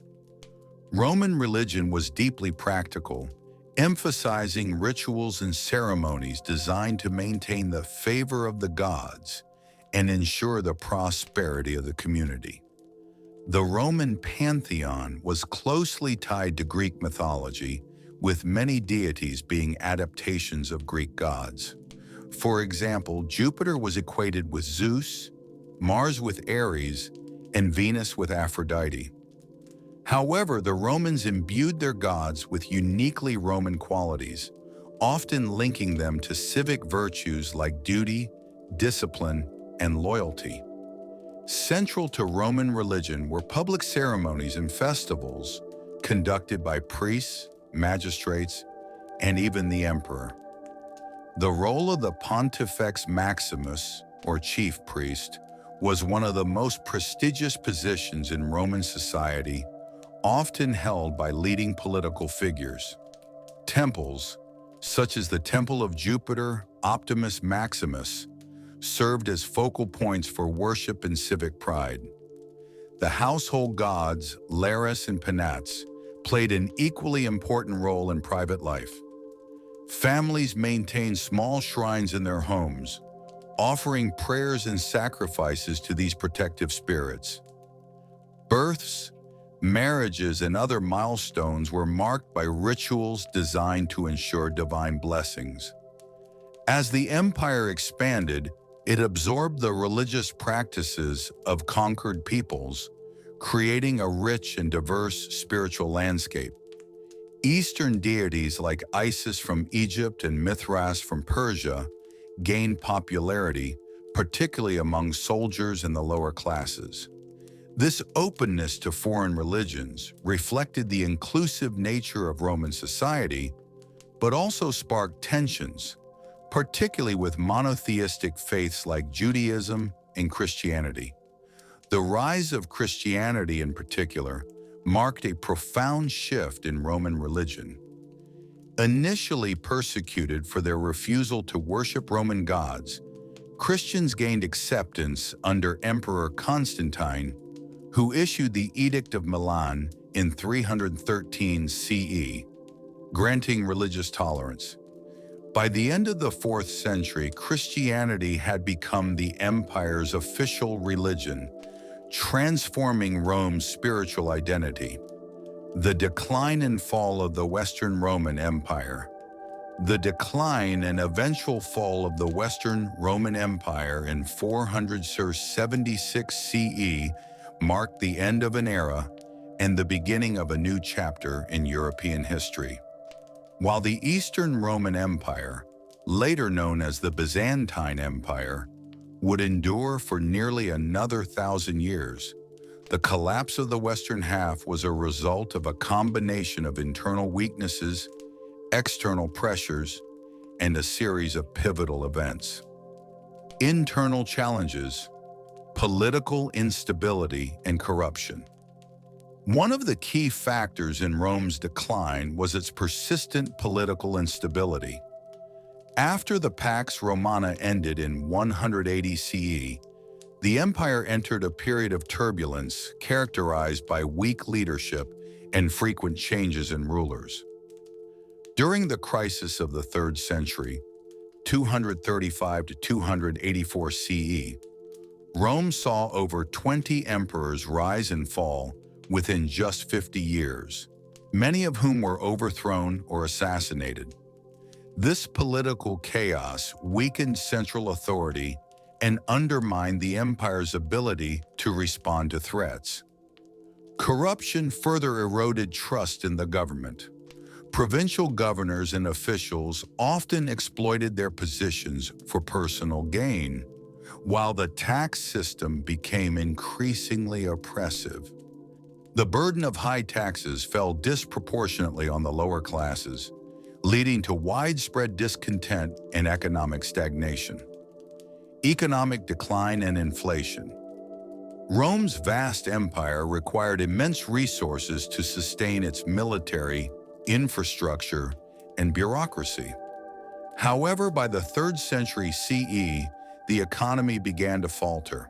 Roman religion was deeply practical, emphasizing rituals and ceremonies designed to maintain the favor of the gods and ensure the prosperity of the community. The Roman pantheon was closely tied to Greek mythology, with many deities being adaptations of Greek gods. For example, Jupiter was equated with Zeus, Mars with Ares, and Venus with Aphrodite. However, the Romans imbued their gods with uniquely Roman qualities, often linking them to civic virtues like duty, discipline, and loyalty. Central to Roman religion were public ceremonies and festivals conducted by priests, magistrates, and even the emperor. The role of the Pontifex Maximus, or chief priest, was one of the most prestigious positions in Roman society, often held by leading political figures. Temples, such as the Temple of Jupiter Optimus Maximus, served as focal points for worship and civic pride. The household gods, Lares and Penates, played an equally important role in private life. Families maintained small shrines in their homes, offering prayers and sacrifices to these protective spirits. Births, marriages, and other milestones were marked by rituals designed to ensure divine blessings. As the empire expanded, it absorbed the religious practices of conquered peoples, creating a rich and diverse spiritual landscape. Eastern deities like Isis from Egypt and Mithras from Persia gained popularity, particularly among soldiers and the lower classes. This openness to foreign religions reflected the inclusive nature of Roman society, but also sparked tensions, particularly with monotheistic faiths like Judaism and Christianity. The rise of Christianity in particular marked a profound shift in Roman religion. Initially persecuted for their refusal to worship Roman gods, Christians gained acceptance under Emperor Constantine, who issued the Edict of Milan in 313 CE, granting religious tolerance. By the end of the 4th century, Christianity had become the empire's official religion, transforming Rome's spiritual identity. The decline and fall of the Western Roman Empire. The decline and eventual fall of the Western Roman Empire in 476 CE marked the end of an era and the beginning of a new chapter in European history. While the Eastern Roman Empire, later known as the Byzantine Empire, would endure for nearly another 1,000 years, the collapse of the western half was a result of a combination of internal weaknesses, external pressures, and a series of pivotal events. Internal challenges, political instability, and corruption. One of the key factors in Rome's decline was its persistent political instability. After the Pax Romana ended in 180 CE, the empire entered a period of turbulence characterized by weak leadership and frequent changes in rulers. During the crisis of the 3rd century, 235 to 284 CE, Rome saw over 20 emperors rise and fall within just 50 years, many of whom were overthrown or assassinated. This political chaos weakened central authority and undermined the empire's ability to respond to threats. Corruption further eroded trust in the government. Provincial governors and officials often exploited their positions for personal gain, while the tax system became increasingly oppressive. The burden of high taxes fell disproportionately on the lower classes, leading to widespread discontent and economic stagnation. Economic decline and inflation. Rome's vast empire required immense resources to sustain its military, infrastructure, and bureaucracy. However, by the 3rd century CE, the economy began to falter.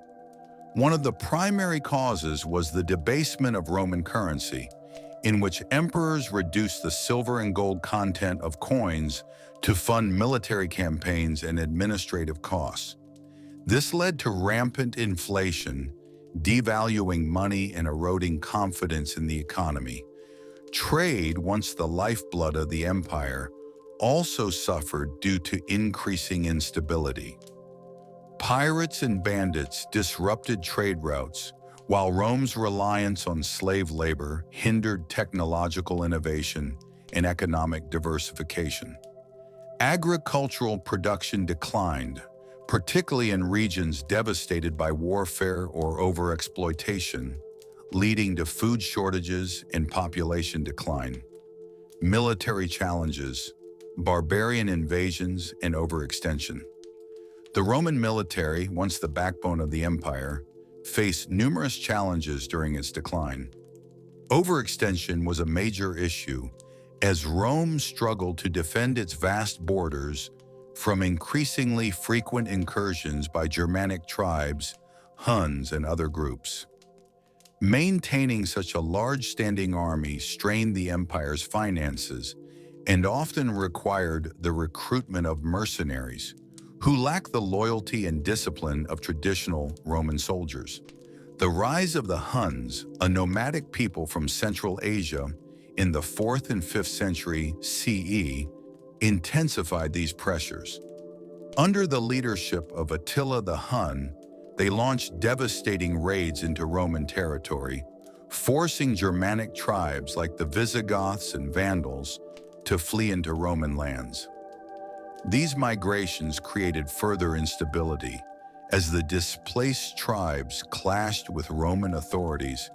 One of the primary causes was the debasement of Roman currency, in which emperors reduced the silver and gold content of coins to fund military campaigns and administrative costs. This led to rampant inflation, devaluing money and eroding confidence in the economy. Trade, once the lifeblood of the empire, also suffered due to increasing instability. Pirates and bandits disrupted trade routes, while Rome's reliance on slave labor hindered technological innovation and economic diversification. Agricultural production declined, particularly in regions devastated by warfare or overexploitation, leading to food shortages and population decline. Military challenges, barbarian invasions, and overextension. The Roman military, once the backbone of the empire, faced numerous challenges during its decline. Overextension was a major issue as Rome struggled to defend its vast borders from increasingly frequent incursions by Germanic tribes, Huns, and other groups. Maintaining such a large standing army strained the empire's finances and often required the recruitment of mercenaries, who lacked the loyalty and discipline of traditional Roman soldiers. The rise of the Huns, a nomadic people from Central Asia in the 4th and 5th century CE, intensified these pressures. Under the leadership of Attila the Hun, they launched devastating raids into Roman territory, forcing Germanic tribes like the Visigoths and Vandals to flee into Roman lands. These migrations created further instability as the displaced tribes clashed with Roman authorities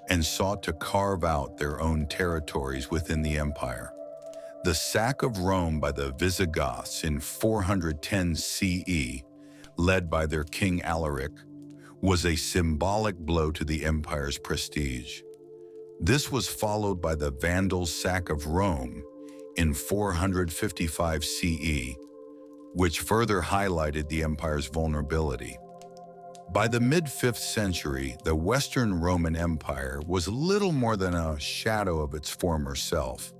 and sought to carve out their own territories within the empire. The sack of Rome by the Visigoths in 410 CE, led by their king Alaric, was a symbolic blow to the empire's prestige. This was followed by the Vandals' sack of Rome in 455 CE, which further highlighted the empire's vulnerability. By the mid-5th century, the Western Roman Empire was little more than a shadow of its former self,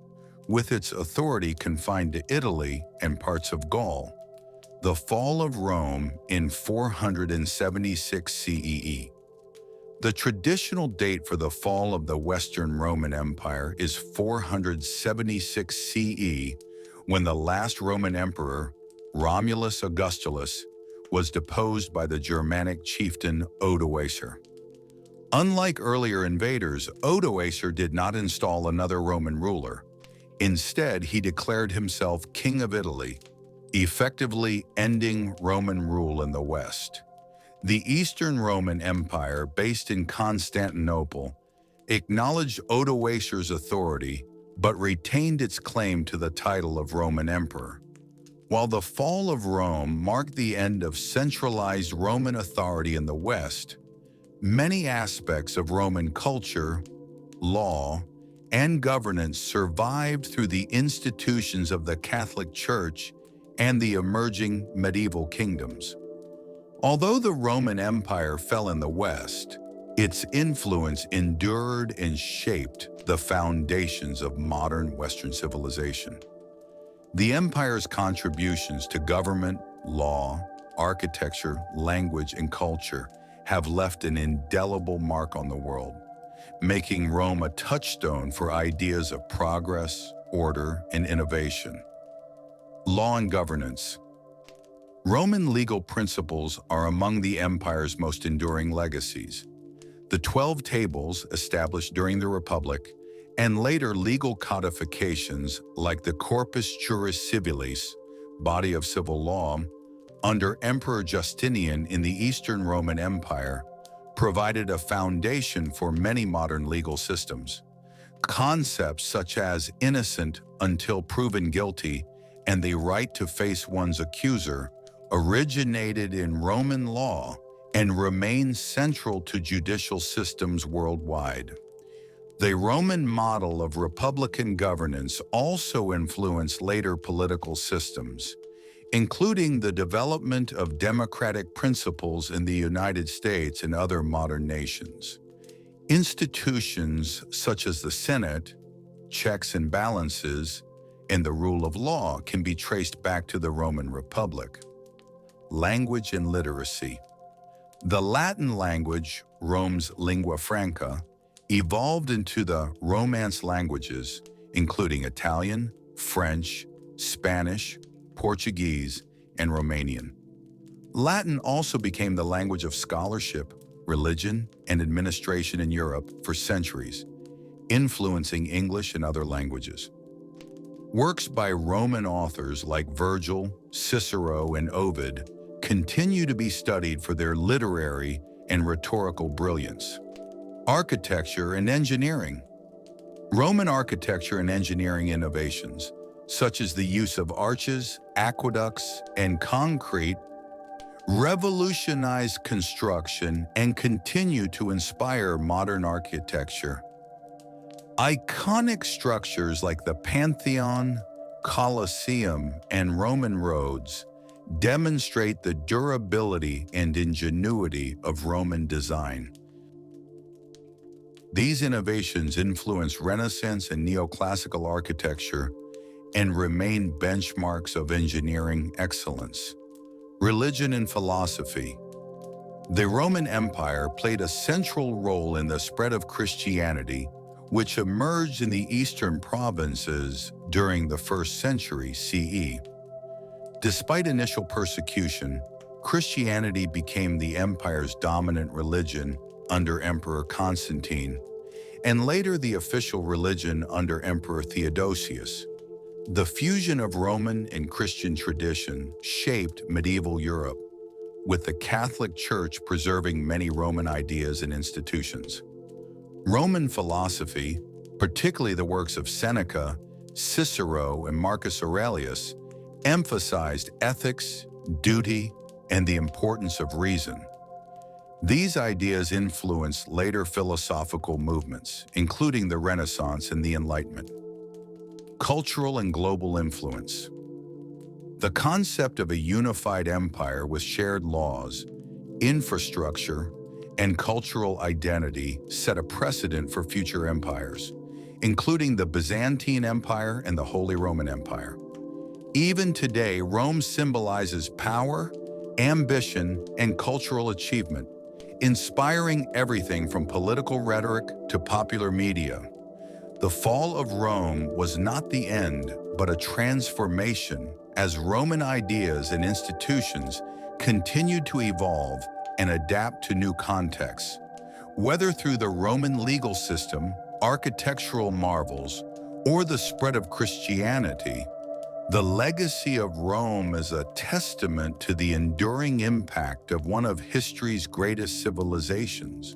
with its authority confined to Italy and parts of Gaul. The fall of Rome in 476 CE. The traditional date for the fall of the Western Roman Empire is 476 CE, when the last Roman emperor, Romulus Augustulus, was deposed by the Germanic chieftain Odoacer. Unlike earlier invaders, Odoacer did not install another Roman ruler. Instead, he declared himself King of Italy, effectively ending Roman rule in the West. The Eastern Roman Empire, based in Constantinople, acknowledged Odoacer's authority but retained its claim to the title of Roman Emperor. While the fall of Rome marked the end of centralized Roman authority in the West, many aspects of Roman culture, law, and governance survived through the institutions of the Catholic Church and the emerging medieval kingdoms. Although the Roman Empire fell in the West, its influence endured and shaped the foundations of modern Western civilization. The empire's contributions to government, law, architecture, language, and culture have left an indelible mark on the world, making Rome a touchstone for ideas of progress, order, and innovation. Law and governance. Roman legal principles are among the empire's most enduring legacies. The 12 Tables, established during the Republic, and later legal codifications like the Corpus Juris Civilis, body of civil law, under Emperor Justinian in the Eastern Roman Empire, provided a foundation for many modern legal systems. Concepts such as innocent until proven guilty and the right to face one's accuser originated in Roman law and remain central to judicial systems worldwide. The Roman model of republican governance also influenced later political systems, including the development of democratic principles in the United States and other modern nations. Institutions such as the Senate, checks and balances, and the rule of law can be traced back to the Roman Republic. Language and literacy. The Latin language, Rome's lingua franca, evolved into the Romance languages, including Italian, French, Spanish, Portuguese, and Romanian. Latin also became the language of scholarship, religion, and administration in Europe for centuries, influencing English and other languages. Works by Roman authors like Virgil, Cicero, and Ovid continue to be studied for their literary and rhetorical brilliance. Architecture and engineering. Roman architecture and engineering innovations, such as the use of arches, aqueducts, and concrete, revolutionized construction and continue to inspire modern architecture. Iconic structures like the Pantheon, Colosseum, and Roman roads demonstrate the durability and ingenuity of Roman design. These innovations influenced Renaissance and neoclassical architecture and remain benchmarks of engineering excellence. Religion and philosophy. The Roman Empire played a central role in the spread of Christianity, which emerged in the eastern provinces during the 1st century CE. Despite initial persecution, Christianity became the empire's dominant religion under Emperor Constantine, and later the official religion under Emperor Theodosius. The fusion of Roman and Christian tradition shaped medieval Europe, with the Catholic Church preserving many Roman ideas and institutions. Roman philosophy, particularly the works of Seneca, Cicero, and Marcus Aurelius, emphasized ethics, duty, and the importance of reason. These ideas influenced later philosophical movements, including the Renaissance and the Enlightenment. Cultural and global influence. The concept of a unified empire with shared laws, infrastructure, and cultural identity set a precedent for future empires, including the Byzantine Empire and the Holy Roman Empire. Even today, Rome symbolizes power, ambition, and cultural achievement, inspiring everything from political rhetoric to popular media. The fall of Rome was not the end, but a transformation as Roman ideas and institutions continued to evolve and adapt to new contexts. Whether through the Roman legal system, architectural marvels, or the spread of Christianity, the legacy of Rome is a testament to the enduring impact of one of history's greatest civilizations.